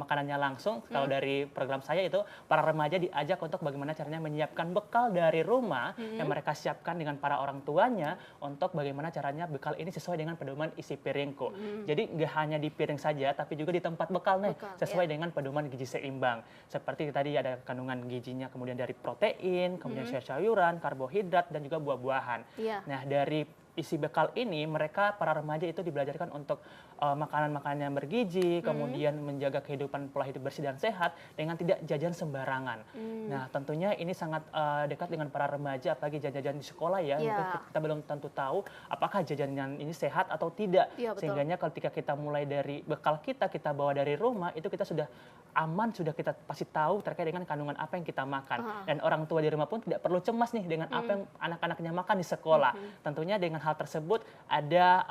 makanannya langsung, kalau dari program saya itu para remaja diajak untuk bagaimana caranya menyiapkan bekal dari rumah yang mereka siapkan dengan para orang tuanya untuk bagaimana caranya bekal ini sesuai dengan pedoman isi piringku. Jadi nggak hanya di piring saja, tapi juga di tempat bekal nih sesuai dengan pedoman gizi seimbang. Seperti tadi ada kandungan gizinya, kemudian dari protein, kemudian sayur-sayuran, karbohidrat dan juga buah-buahan. Nah, dari isi bekal ini mereka para remaja itu dibelajarkan untuk makanan-makanan yang bergizi, kemudian menjaga kehidupan pola hidup bersih dan sehat dengan tidak jajan sembarangan. Nah, tentunya ini sangat dekat dengan para remaja, apalagi jajan-jajan di sekolah ya. Mungkin kita belum tentu tahu apakah jajanan ini sehat atau tidak. Sehingga ketika kita mulai dari bekal kita bawa dari rumah, itu kita sudah aman, sudah kita pasti tahu terkait dengan kandungan apa yang kita makan. Dan orang tua di rumah pun tidak perlu cemas nih dengan apa yang anak-anaknya makan di sekolah. Tentunya dengan hal tersebut ada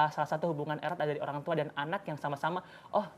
salah satu hubungan erat dari orang tua dan anak yang sama-sama,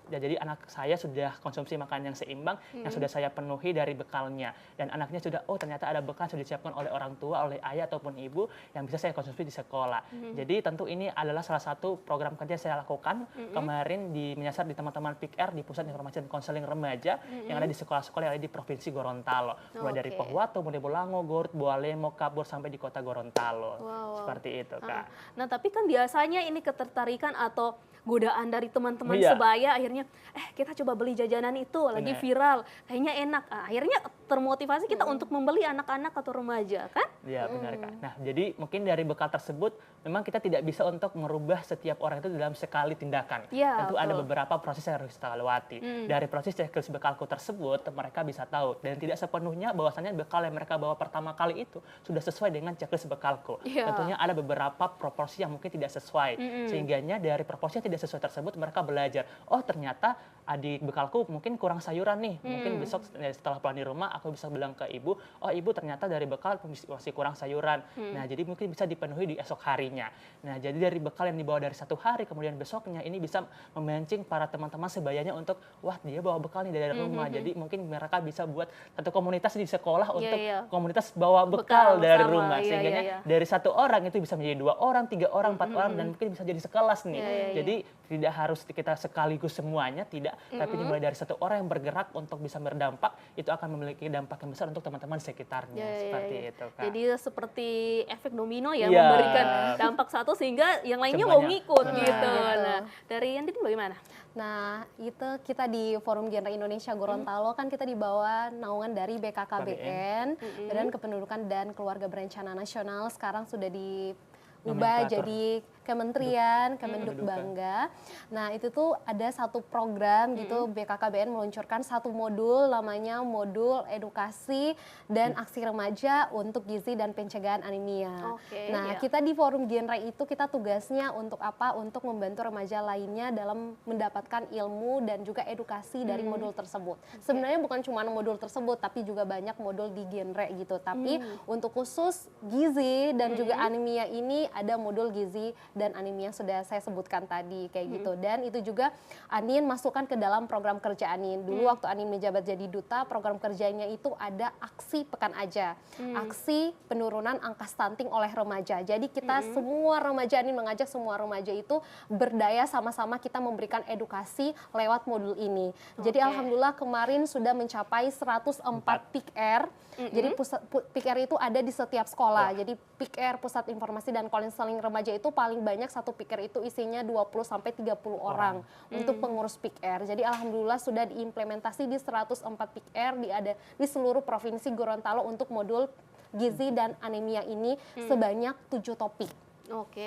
jadi anak saya sudah konsumsi makanan yang seimbang yang sudah saya penuhi dari bekalnya, dan anaknya sudah ternyata ada bekal yang sudah disiapkan oleh orang tua, oleh ayah ataupun ibu yang bisa saya konsumsi di sekolah. Jadi tentu ini adalah salah satu program kerja yang saya lakukan kemarin menyasar di teman-teman PIKR di Pusat Informasi dan Konseling Remaja yang ada di sekolah-sekolah yang ada di Provinsi Gorontalo, mulai dari Pohuwato, mulai Bolango, Gorut, Bualemo, Kabur sampai di Kota Gorontalo. Seperti itu, Kak. Nah, tapi kan biasanya ini ketertarikan atau godaan dari teman-teman sebaya, akhirnya kita coba beli jajanan itu, lagi viral, kayaknya enak. Akhirnya termotivasi kita untuk membeli anak-anak atau remaja, kan? Iya, benar, Kak. Nah, jadi mungkin dari bekal tersebut memang kita tidak bisa untuk merubah setiap orang itu dalam sekali tindakan. Tentu ada beberapa proses yang harus kita lewati. Dari proses checklist bekalku tersebut, mereka bisa tahu dan tidak sepenuhnya bahwasannya bekal yang mereka bawa pertama kali itu sudah sesuai dengan checklist bekalku. Tentunya ada beberapa proporsi yang mungkin tidak sesuai. Sehingganya dari proporsi yang tidak sesuai tersebut mereka belajar, ternyata di bekalku mungkin kurang sayuran nih. Mungkin besok setelah pulang di rumah aku bisa bilang ke ibu, ibu ternyata dari bekal masih kurang sayuran. Nah, jadi mungkin bisa dipenuhi di esok harinya. Nah, jadi dari bekal yang dibawa dari satu hari kemudian besoknya ini bisa memancing para teman-teman sebayanya untuk dia bawa bekal nih dari rumah. Jadi mungkin mereka bisa buat satu komunitas di sekolah untuk komunitas bawa bekal dari rumah. Sehingga dari satu orang itu bisa menjadi 2 orang, 3 orang, 4 orang dan mungkin bisa jadi sekelas nih. Jadi tidak harus kita sekaligus semuanya, tidak, tapi dimulai dari satu orang yang bergerak untuk bisa berdampak, itu akan memiliki dampak yang besar untuk teman-teman di sekitarnya. Seperti itu, Kak. Jadi seperti efek domino ya, memberikan dampak satu sehingga yang lainnya mau ngikut gitu. Nah, dari Yandin bagaimana? Nah, itu kita di Forum Genre Indonesia Gorontalo kan kita dibawa naungan dari BKKBN, Badan Kependudukan dan Keluarga Berencana Nasional, sekarang sudah diubah jadi Kementerian, Kemenduk Bangga. Nah, itu tuh ada satu program gitu, BKKBN meluncurkan satu modul namanya modul edukasi dan aksi remaja untuk gizi dan pencegahan anemia. Kita di Forum Genre itu kita tugasnya untuk apa? Untuk membantu remaja lainnya dalam mendapatkan ilmu dan juga edukasi dari modul tersebut. Sebenarnya bukan cuma modul tersebut, tapi juga banyak modul di genre gitu. Tapi untuk khusus gizi dan juga anemia ini ada modul gizi dan anemia yang sudah saya sebutkan tadi kayak gitu. Dan itu juga Anin masukkan ke dalam program kerja Anin. Dulu waktu Anin menjabat jadi duta, program kerjanya itu ada aksi Pekan Aja. Aksi penurunan angka stunting oleh remaja. Jadi kita semua remaja, Anin mengajak semua remaja itu berdaya sama-sama kita memberikan edukasi lewat modul ini. Jadi alhamdulillah kemarin sudah mencapai 104 PIKR. Jadi PIKR itu ada di setiap sekolah. Jadi PIKR, Pusat Informasi dan konseling remaja itu paling banyak satu PIKR itu isinya 20-30 orang untuk pengurus PIKR. Jadi alhamdulillah sudah diimplementasi di 104 PIKR di seluruh provinsi Gorontalo untuk modul gizi dan anemia ini sebanyak 7 topik.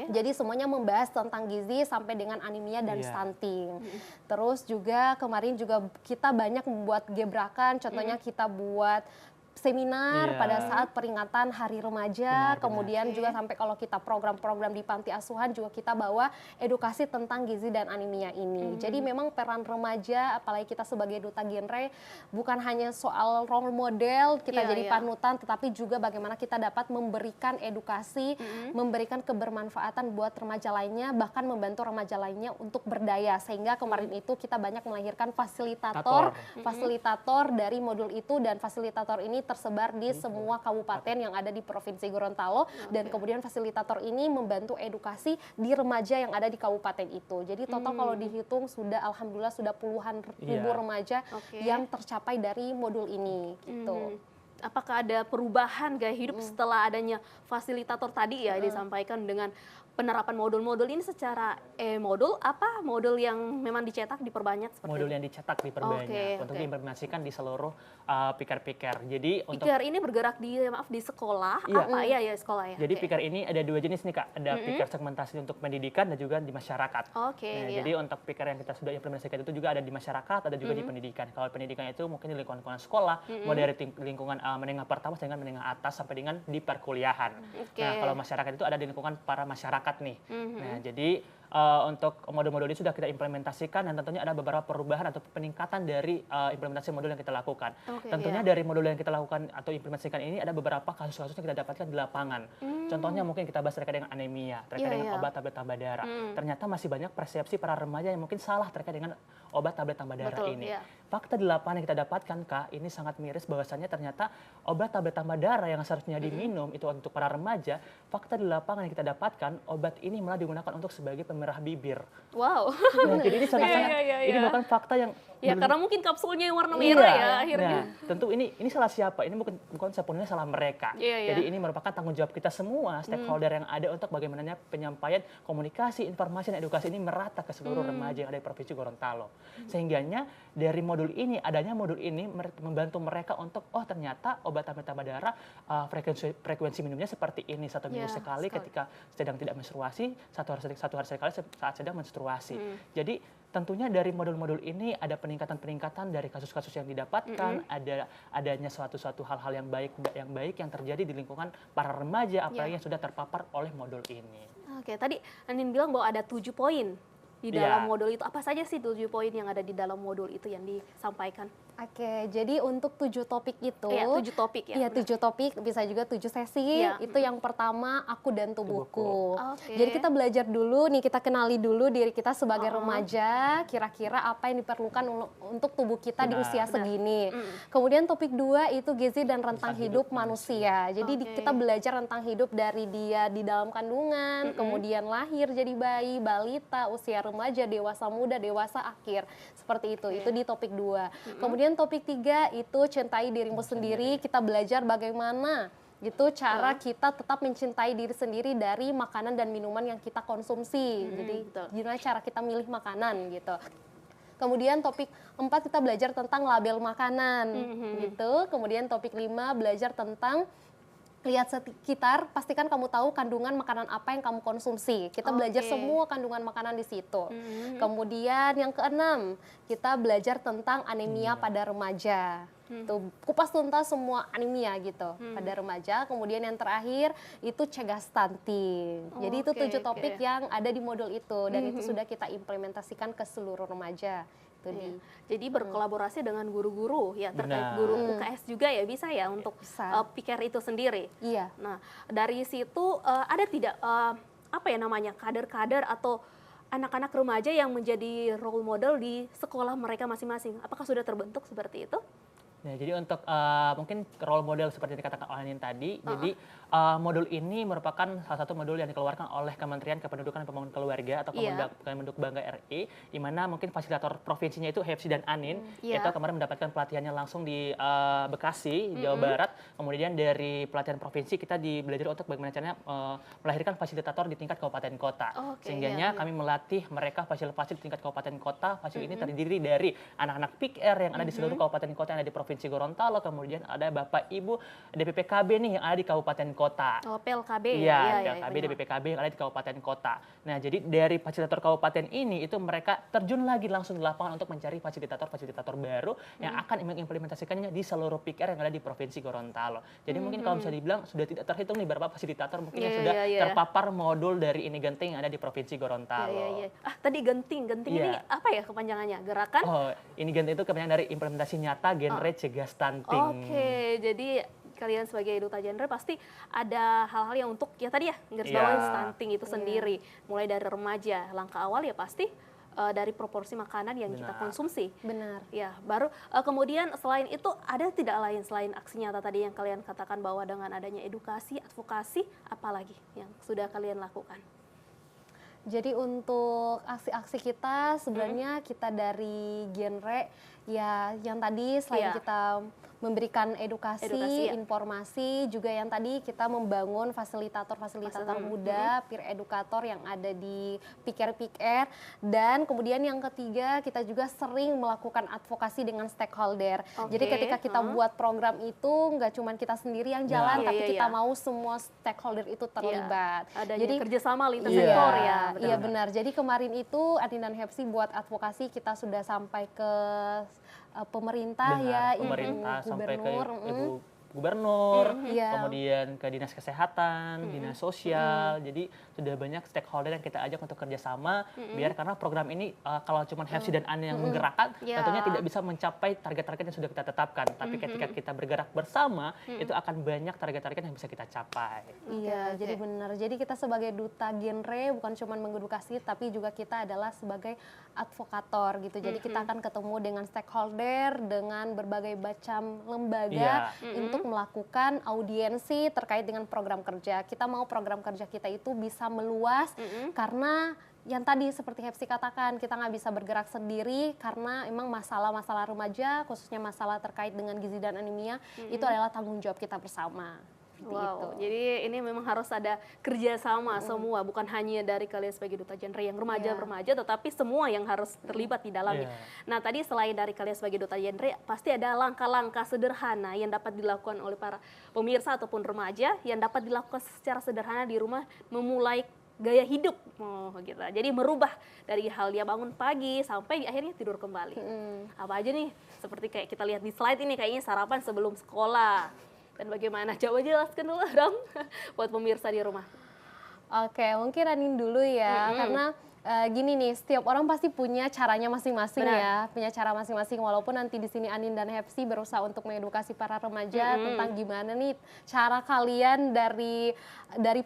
Jadi semuanya membahas tentang gizi sampai dengan anemia dan stunting. Terus juga kemarin juga kita banyak membuat gebrakan, contohnya kita buat seminar pada saat peringatan Hari Remaja, kemudian juga sampai kalau kita program-program di panti asuhan juga kita bawa edukasi tentang gizi dan anemia ini. Jadi memang peran remaja, apalagi kita sebagai duta genre, bukan hanya soal role model, kita jadi panutan, tetapi juga bagaimana kita dapat memberikan edukasi, memberikan kebermanfaatan buat remaja lainnya, bahkan membantu remaja lainnya untuk berdaya. Sehingga kemarin itu kita banyak melahirkan fasilitator dari modul itu, dan fasilitator ini tersebar di semua kabupaten yang ada di Provinsi Gorontalo, dan kemudian fasilitator ini membantu edukasi di remaja yang ada di kabupaten itu. Jadi total kalau dihitung sudah alhamdulillah sudah puluhan ribu remaja yang tercapai dari modul ini gitu. Apakah ada perubahan gaya hidup setelah adanya fasilitator tadi ya disampaikan dengan penerapan modul-modul ini secara modul apa modul yang memang dicetak diperbanyak seperti modul yang dicetak diperbanyak untuk diimplementasikan di seluruh PIKR. Jadi untuk PIKR ini bergerak di sekolah apa ya sekolah ya. Jadi PIKR ini ada 2 jenis nih Kak, ada PIKR segmentasi untuk pendidikan dan juga di masyarakat. Jadi untuk PIKR yang kita sudah implementasikan itu juga ada di masyarakat, ada juga di pendidikan. Kalau pendidikan itu mungkin di lingkungan sekolah, mulai dari lingkungan menengah pertama sampai dengan menengah atas sampai dengan di perkuliahan. Nah, kalau masyarakat itu ada di lingkungan para masyarakat nih. Nah, jadi untuk modul-modul ini sudah kita implementasikan, dan tentunya ada beberapa perubahan atau peningkatan dari implementasi modul yang kita lakukan. Tentunya dari modul yang kita lakukan atau implementasikan ini ada beberapa kasus-kasus yang kita dapatkan di lapangan. Contohnya mungkin kita bahas terkait dengan anemia, terkait dengan obat tablet tambah darah. Ternyata masih banyak persepsi para remaja yang mungkin salah terkait dengan obat tablet tambah darah ini. Fakta di lapangan yang kita dapatkan Kak, ini sangat miris bahwasannya ternyata obat tablet tambah darah yang seharusnya diminum itu untuk para remaja, fakta di lapangan yang kita dapatkan obat ini malah digunakan untuk sebagai pemerah bibir. Wow. Nah, jadi ini sangat-sangat ini bukan fakta yang karena mungkin kapsulnya yang warna merah ya akhirnya. Nah, tentu ini salah siapa? Ini bukan sepenuhnya salah mereka. Jadi ini merupakan tanggung jawab kita semua stakeholder yang ada untuk bagaimana penyampaian komunikasi, informasi dan edukasi ini merata ke seluruh remaja yang ada di Provinsi Gorontalo. Sehingganya dari adanya modul ini membantu mereka untuk ternyata obat tambah darah frekuensi minumnya seperti ini 1 minggu sekali ketika sedang tidak menstruasi, satu hari sekali saat sedang menstruasi. Jadi tentunya dari modul-modul ini ada peningkatan dari kasus-kasus yang didapatkan, adanya suatu hal-hal yang baik yang terjadi di lingkungan para remaja, apalagi yang sudah terpapar oleh modul ini. Tadi Anin bilang bahwa ada 7 poin di dalam modul itu. Apa saja sih 7 poin yang ada di dalam modul itu yang disampaikan? Jadi untuk 7 topik itu, 7 topik ya? Iya, 7 topik, bisa juga 7 sesi. Itu yang pertama, aku dan tubuhku. Jadi kita belajar dulu nih, kita kenali dulu diri kita sebagai remaja, kira-kira apa yang diperlukan untuk tubuh kita di usia segini. Kemudian topik 2 itu gizi dan rentang hidup manusia. Jadi kita belajar tentang hidup dari dia di dalam kandungan, kemudian lahir jadi bayi, balita, usia remaja, dewasa muda, dewasa akhir. Seperti itu di topik 2. Kemudian topik 3 itu cintai dirimu sendiri. Kita belajar bagaimana gitu cara kita tetap mencintai diri sendiri dari makanan dan minuman yang kita konsumsi. Jadi gimana cara kita milih makanan gitu. Kemudian topik 4 kita belajar tentang label makanan gitu. Kemudian topik 5 belajar tentang lihat sekitar, pastikan kamu tahu kandungan makanan apa yang kamu konsumsi. Kita belajar semua kandungan makanan di situ. Kemudian yang keenam, kita belajar tentang anemia pada remaja. Tuh, kupas tuntas semua anemia gitu pada remaja. Kemudian yang terakhir itu cegah stunting. Jadi itu 7 topik yang ada di modul itu, dan itu sudah kita implementasikan ke seluruh remaja. Jadi berkolaborasi dengan guru-guru ya, terkait guru UKS juga ya bisa ya untuk PIKR itu sendiri. Nah, dari situ ada tidak kader-kader atau anak-anak remaja yang menjadi role model di sekolah mereka masing-masing? Apakah sudah terbentuk seperti itu? Nah, jadi untuk mungkin role model seperti yang dikatakan oleh Anin tadi, jadi modul ini merupakan salah satu modul yang dikeluarkan oleh Kementerian Kependudukan dan Pembangunan Keluarga atau Kemendik Bangga RI, di mana mungkin fasilitator provinsinya itu Hepsi dan Anin, itu kemarin mendapatkan pelatihannya langsung di Bekasi, Jawa Barat. Kemudian dari pelatihan provinsi kita belajar untuk bagaimana caranya melahirkan fasilitator di tingkat kabupaten kota. Sehingganya kami melatih mereka fasil-fasil di tingkat kabupaten kota. Fasil ini terdiri dari anak-anak PIKR yang ada di seluruh kabupaten kota yang ada di Provinsi Gorontalo, kemudian ada Bapak Ibu DPPKB nih yang ada di kabupaten kota. Oh, PLKB ya. PLKB, DPPKB yang ada di kabupaten kota. Nah, jadi dari fasilitator kabupaten ini itu mereka terjun lagi langsung di lapangan untuk mencari fasilitator baru yang akan mengimplementasikannya di seluruh PIKR yang ada di Provinsi Gorontalo. Jadi mungkin kalau bisa dibilang sudah tidak terhitung nih berapa fasilitator mungkin yang sudah terpapar modul dari Ini Genting yang ada di Provinsi Gorontalo. Tadi Genting ini apa ya kepanjangannya? Gerakan? Oh, Ini Genting itu kepanjangan dari implementasi nyata genre cegah stunting. Oke, jadi kalian sebagai duta genre pasti ada hal-hal yang untuk ya tadi ya garis bawahi stunting itu sendiri. Mulai dari remaja, langkah awal ya pasti dari proporsi makanan yang kita konsumsi. Benar. Ya, baru kemudian selain itu ada tidak lain selain aksi nyata tadi yang kalian katakan bahwa dengan adanya edukasi, advokasi, apalagi yang sudah kalian lakukan? Jadi untuk aksi-aksi kita sebenarnya kita dari genre ya yang tadi selain kita memberikan edukasi, informasi, juga yang tadi kita membangun fasilitator-fasilitator muda, peer edukator yang ada di PIKR, dan kemudian yang ketiga kita juga sering melakukan advokasi dengan stakeholder. Jadi ketika kita buat program itu nggak cuma kita sendiri yang jalan, tapi kita mau semua stakeholder itu terlibat. Jadi kerjasama lintas sektor ya. Iya benar. Jadi kemarin itu Anin dan Hepsi buat advokasi, kita sudah sampai ke pemerintah pemerintah sampai ke Ibu Gubernur, kemudian ke Dinas Kesehatan, Dinas Sosial. Jadi sudah banyak stakeholder yang kita ajak untuk kerjasama, biar karena program ini kalau cuma Hepsi dan Anin yang menggerakkan, tentunya tidak bisa mencapai target-target yang sudah kita tetapkan. Tapi ketika kita bergerak bersama, itu akan banyak target-target yang bisa kita capai. Iya, jadi benar. Jadi kita sebagai duta genre bukan cuma mengedukasi, tapi juga kita adalah sebagai advokator gitu. Jadi kita akan ketemu dengan stakeholder, dengan berbagai macam lembaga untuk melakukan audiensi terkait dengan program kerja. Kita mau program kerja kita itu bisa meluas karena yang tadi seperti Hepsi katakan, kita nggak bisa bergerak sendiri karena emang masalah-masalah remaja, khususnya masalah terkait dengan gizi dan anemia, itu adalah tanggung jawab kita bersama. Wow, jadi ini memang harus ada kerjasama semua, bukan hanya dari kalian sebagai duta genre yang remaja-remaja, tetapi semua yang harus terlibat di dalamnya. Nah, tadi selain dari kalian sebagai duta genre, pasti ada langkah-langkah sederhana yang dapat dilakukan oleh para pemirsa ataupun remaja yang dapat dilakukan secara sederhana di rumah, memulai gaya hidup, gitu. Jadi merubah dari hal dia bangun pagi sampai akhirnya tidur kembali. Apa aja nih? Seperti kayak kita lihat di slide ini, kayaknya sarapan sebelum sekolah. Dan bagaimana? Coba jelaskan dulu dong buat pemirsa di rumah. Oke, mungkin Anin dulu ya, karena gini nih, setiap orang pasti punya caranya masing-masing ya, punya cara masing-masing. Walaupun nanti di sini Anin dan Hepsi berusaha untuk mengedukasi para remaja tentang gimana nih cara kalian dari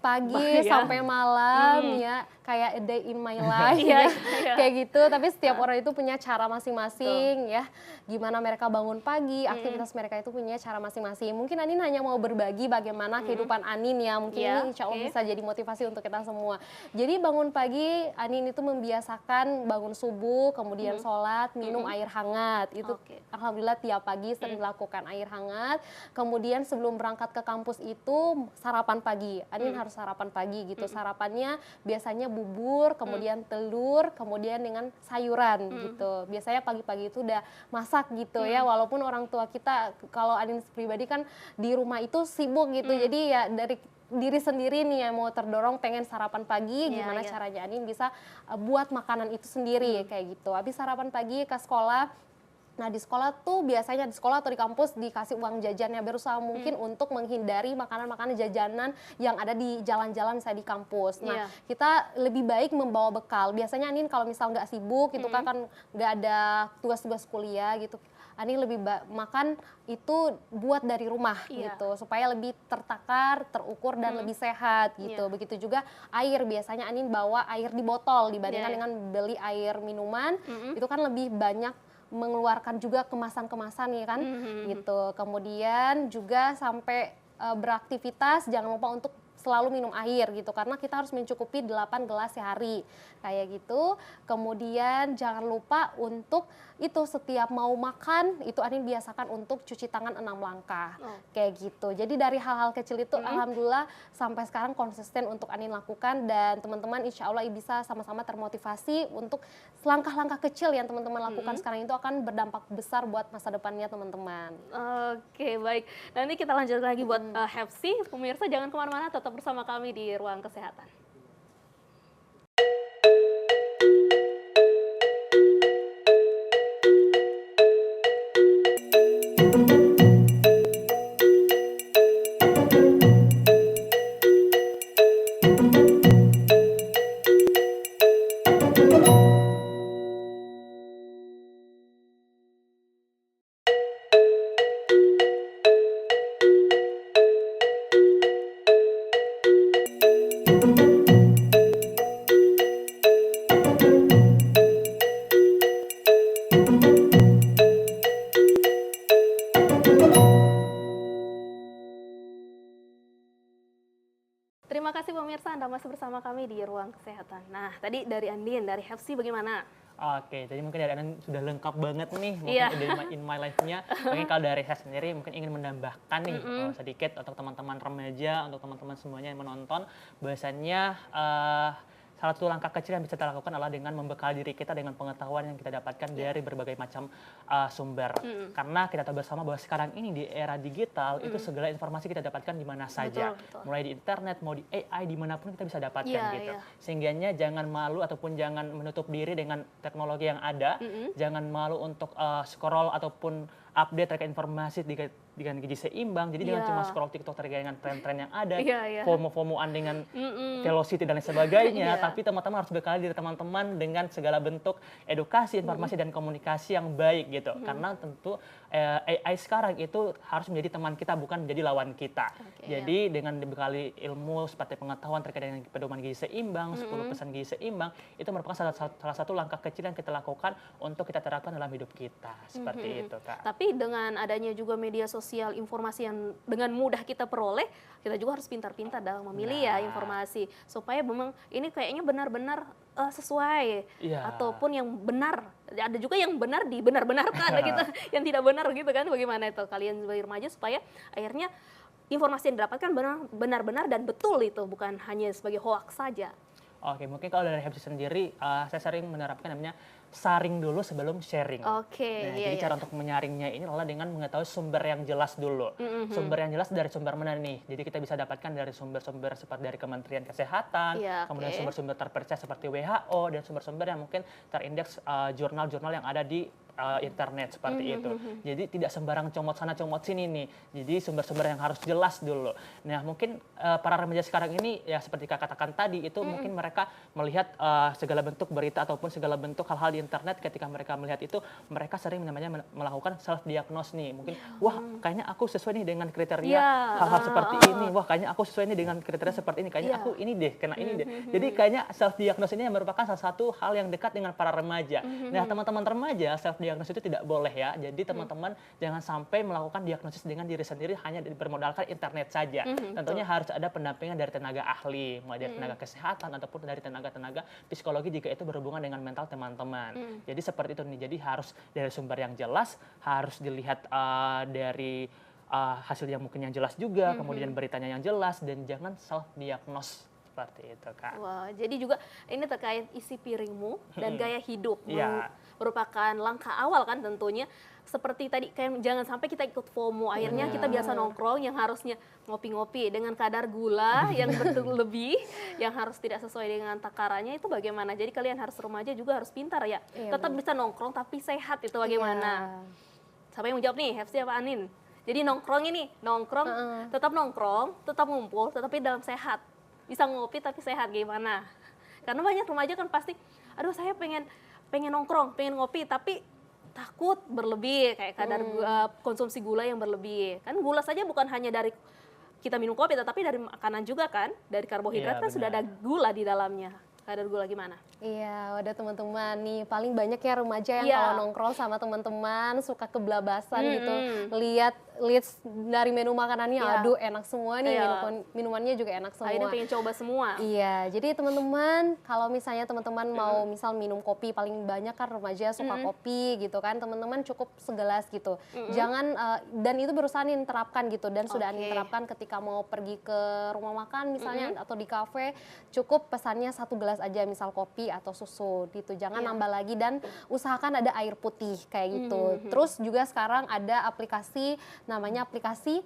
pagi sampai malam ya, kayak a day in my life kayak gitu. Tapi setiap orang itu punya cara masing-masing ya, gimana mereka bangun pagi, aktivitas mereka itu punya cara masing-masing. Mungkin Anin hanya mau berbagi bagaimana kehidupan Anin ya, mungkin ini insya Allah bisa jadi motivasi untuk kita semua. Jadi bangun pagi, Anin itu membiasakan bangun subuh, kemudian sholat, minum air hangat. Itu alhamdulillah tiap pagi sering dilakukan air hangat. Kemudian sebelum berangkat ke kampus itu sarapan pagi. Anin harus sarapan pagi gitu. Sarapannya biasanya bubur, kemudian telur, kemudian dengan sayuran gitu. Biasanya pagi-pagi itu udah masak gitu ya. Walaupun orang tua kita, kalau Anin pribadi kan di rumah itu sibuk gitu. Jadi ya dari diri sendiri nih yang mau terdorong pengen sarapan pagi, gimana caranya Anin bisa buat makanan itu sendiri kayak gitu. Habis sarapan pagi ke sekolah. Nah di sekolah tuh biasanya di sekolah atau di kampus dikasih uang jajannya, berusaha mungkin untuk menghindari makanan-makanan jajanan yang ada di jalan-jalan saya di kampus. Nah kita lebih baik membawa bekal. Biasanya Anin kalau misal nggak sibuk itu kan nggak ada tugas-tugas kuliah gitu, Anin lebih makan itu buat dari rumah gitu supaya lebih tertakar, terukur dan lebih sehat gitu. Begitu juga air, biasanya Anin bawa air di botol dibandingkan dengan beli air minuman, itu kan lebih banyak mengeluarkan juga kemasan-kemasan ya kan, gitu. Kemudian juga sampai beraktivitas jangan lupa untuk selalu minum air gitu karena kita harus mencukupi 8 gelas sehari kayak gitu. Kemudian jangan lupa untuk itu setiap mau makan itu Anin biasakan untuk cuci tangan 6 langkah kayak gitu. Jadi dari hal-hal kecil itu alhamdulillah sampai sekarang konsisten untuk Anin lakukan dan teman-teman insya Allah bisa sama-sama termotivasi untuk langkah-langkah kecil yang teman-teman lakukan sekarang itu akan berdampak besar buat masa depannya teman-teman. Oke, baik. Nanti kita lanjut lagi buat Hepsi. Pemirsa jangan kemana-mana, tetap bersama kami di Ruang Kesehatan. Terima kasih pemirsa, Anda masih bersama kami di Ruang Kesehatan. Nah, tadi dari Andin, dari Hepsi bagaimana? Oke, jadi mungkin dari Anda sudah lengkap banget nih mungkin in my life-nya. Mungkin kalau dari saya sendiri mungkin ingin menambahkan nih sedikit untuk teman-teman remaja, untuk teman-teman semuanya yang menonton, bahwasannya salah satu langkah kecil yang bisa kita lakukan adalah dengan membekali diri kita dengan pengetahuan yang kita dapatkan dari berbagai macam sumber. Karena kita tahu bersama bahwa sekarang ini di era digital itu segala informasi kita dapatkan di mana saja. Betul. Mulai di internet, mau di AI, dimanapun kita bisa dapatkan gitu. Sehingganya jangan malu ataupun jangan menutup diri dengan teknologi yang ada. Jangan malu untuk scroll ataupun update terkait informasi dengan gizi seimbang. Jadi jangan cuma scroll TikTok terkait dengan tren-tren yang ada, FOMO-FOMOan dengan velocity dan lain sebagainya. Tapi teman-teman harus bekali diri teman-teman dengan segala bentuk edukasi, informasi dan komunikasi yang baik gitu. Karena tentu AI sekarang itu harus menjadi teman kita, bukan menjadi lawan kita. Jadi dengan dibekali ilmu seperti pengetahuan terkait dengan pedoman gizi seimbang, 10 pesan gizi seimbang, itu merupakan salah satu langkah kecil yang kita lakukan untuk kita terapkan dalam hidup kita. Seperti itu, Kak. Tapi dengan adanya juga media sosial, informasi yang dengan mudah kita peroleh, kita juga harus pintar-pintar dalam memilih informasi. Supaya memang ini kayaknya benar-benar sesuai ataupun yang benar. Ada juga yang benar dibenar-benarkan gitu, yang tidak benar gitu kan. Bagaimana itu kalian sebagai remaja supaya akhirnya informasi yang didapatkan benar-benar dan betul itu, bukan hanya sebagai hoax saja. Oke, mungkin kalau dari Hepsi sendiri, saya sering menerapkan namanya saring dulu sebelum sharing. Jadi cara untuk menyaringnya ini adalah dengan mengetahui sumber yang jelas dulu. Sumber yang jelas dari sumber mana nih? Jadi kita bisa dapatkan dari sumber-sumber seperti dari Kementerian Kesehatan, kemudian sumber-sumber terpercaya seperti WHO, dan sumber-sumber yang mungkin terindeks jurnal-jurnal yang ada di internet seperti itu. Jadi tidak sembarang comot sana comot sini nih. Jadi sumber-sumber yang harus jelas dulu. Nah mungkin para remaja sekarang ini ya seperti Kak katakan tadi itu mungkin mereka melihat segala bentuk berita ataupun segala bentuk hal-hal di internet. Ketika mereka melihat itu mereka sering namanya melakukan self diagnose nih. Mungkin wah kayaknya aku sesuai nih dengan kriteria hal-hal seperti ini. Wah kayaknya aku sesuai nih dengan kriteria seperti ini. Kayaknya aku ini deh kena ini deh. Jadi kayaknya self diagnose ini merupakan salah satu hal yang dekat dengan para remaja. Nah teman-teman remaja self diagnosis itu tidak boleh ya. Jadi teman-teman jangan sampai melakukan diagnosis dengan diri sendiri hanya bermodalkan internet saja. Tentunya harus ada pendampingan dari tenaga ahli, mulai dari tenaga kesehatan ataupun dari tenaga-tenaga psikologi jika itu berhubungan dengan mental teman-teman. Jadi seperti itu nih. Jadi harus dari sumber yang jelas, harus dilihat dari hasil yang mungkin yang jelas juga, kemudian beritanya yang jelas dan jangan self diagnose. Seperti itu, Kak. Wah, jadi juga ini terkait isi piringmu dan gaya hidup merupakan langkah awal kan tentunya. Seperti tadi kayak jangan sampai kita ikut FOMO, akhirnya kita biasa nongkrong yang harusnya ngopi-ngopi dengan kadar gula yang berlebih, yang harus tidak sesuai dengan takarannya, itu bagaimana? Jadi kalian harus remaja juga harus pintar ya, tetap bisa nongkrong tapi sehat itu bagaimana? Siapa yang mau jawab nih, Hepsi apa Anin? Jadi nongkrong ini, tetap nongkrong, tetap ngumpul, tetapi dalam sehat. Bisa ngopi tapi sehat gimana? Karena banyak remaja kan pasti, aduh saya pengen nongkrong, pengen ngopi tapi takut berlebih kayak kadar konsumsi gula yang berlebih. Kan gula saja bukan hanya dari kita minum kopi, tetapi dari makanan juga kan, dari karbohidrat kan sudah ada gula di dalamnya. kadar gula gimana? Iya, udah teman-teman nih paling banyak ya remaja yang kalau nongkrong sama teman-teman suka kebelabasan gitu, lihat list dari menu makanannya, aduh enak semua nih, minumannya juga enak semua. Akhirnya pengen coba semua. Iya, jadi teman-teman kalau misalnya teman-teman mau misal minum kopi, paling banyak kan remaja suka kopi gitu kan, teman-teman cukup segelas gitu. Jangan dan itu berusaha nih terapkan gitu, dan sudah terapkan ketika mau pergi ke rumah makan misalnya atau di kafe, cukup pesannya 1 gelas aja, misal kopi atau susu gitu, jangan nambah lagi, dan usahakan ada air putih kayak gitu. Terus juga sekarang ada aplikasi, namanya aplikasi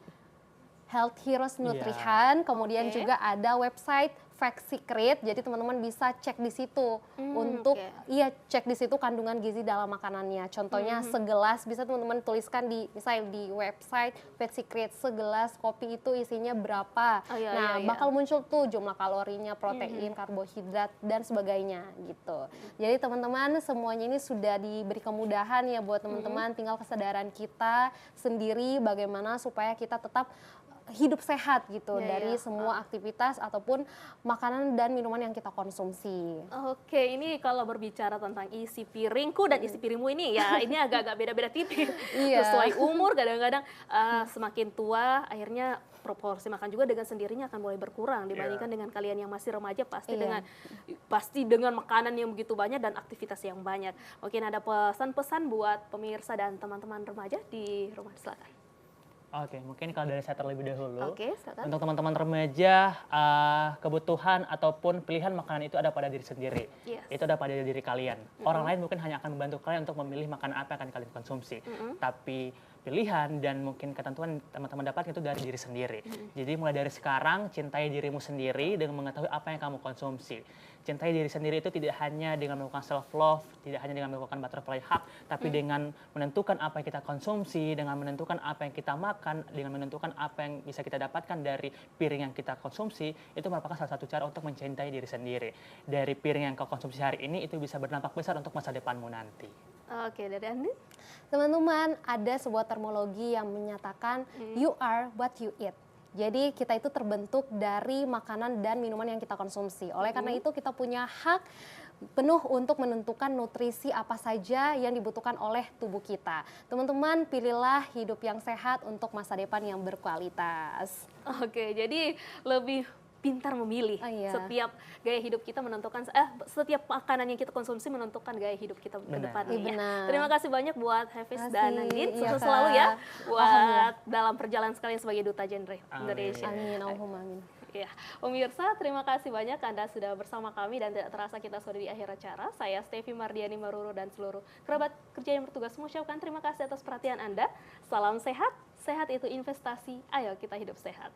Health Heroes Nutrition, kemudian juga ada website Fact Secret, jadi teman-teman bisa cek di situ untuk cek di situ kandungan gizi dalam makanannya. Contohnya segelas, bisa teman-teman tuliskan di misalnya di website Fact Secret, segelas kopi itu isinya berapa. Bakal muncul tuh jumlah kalorinya, protein, karbohidrat dan sebagainya gitu. Jadi teman-teman semuanya ini sudah diberi kemudahan ya buat teman-teman, tinggal kesadaran kita sendiri bagaimana supaya kita tetap hidup sehat gitu dari semua aktivitas ataupun makanan dan minuman yang kita konsumsi. Oke, ini kalau berbicara tentang isi piringku dan isi piringmu ini ya, ini agak-agak beda-beda tipis. Sesuai umur, kadang-kadang semakin tua akhirnya proporsi makan juga dengan sendirinya akan mulai berkurang dibandingkan dengan kalian yang masih remaja, pasti dengan makanan yang begitu banyak dan aktivitas yang banyak. Mungkin ada pesan-pesan buat pemirsa dan teman-teman remaja di rumah, silakan. Oke, mungkin kalau dari saya terlebih dahulu, silakan. untuk teman-teman remaja, kebutuhan ataupun pilihan makanan itu ada pada diri sendiri. Itu ada pada diri kalian. Orang lain mungkin hanya akan membantu kalian untuk memilih makanan apa yang akan kalian konsumsi. Tapi pilihan dan mungkin ketentuan teman-teman dapatkan itu dari diri sendiri. Jadi mulai dari sekarang, cintai dirimu sendiri dengan mengetahui apa yang kamu konsumsi. Cintai diri sendiri itu tidak hanya dengan melakukan self-love, tidak hanya dengan melakukan butterfly hug, tapi dengan menentukan apa yang kita konsumsi, dengan menentukan apa yang kita makan, dengan menentukan apa yang bisa kita dapatkan dari piring yang kita konsumsi, itu merupakan salah satu cara untuk mencintai diri sendiri. Dari piring yang kau konsumsi hari ini, itu bisa berdampak besar untuk masa depanmu nanti. Oke, dari Andi? Teman-teman, ada sebuah terminologi yang menyatakan you are what you eat. Jadi kita itu terbentuk dari makanan dan minuman yang kita konsumsi. Oleh karena itu kita punya hak penuh untuk menentukan nutrisi apa saja yang dibutuhkan oleh tubuh kita. Teman-teman, pilihlah hidup yang sehat untuk masa depan yang berkualitas. Oke, jadi lebih pintar memilih. Setiap gaya hidup kita menentukan, setiap makanan yang kita konsumsi menentukan gaya hidup kita ke depannya. Terima kasih banyak buat Hafiz dan Nandin. Sukses selalu ya buat dalam perjalanan sekalian sebagai Duta Genre Indonesia. Amin, amin. Ya, pemirsa, terima kasih banyak Anda sudah bersama kami dan tidak terasa kita sudah di akhir acara. Saya Stevi Mardiani Maruru dan seluruh kerabat kerja yang bertugas mengucapkan terima kasih atas perhatian Anda. Salam sehat, sehat itu investasi. Ayo kita hidup sehat.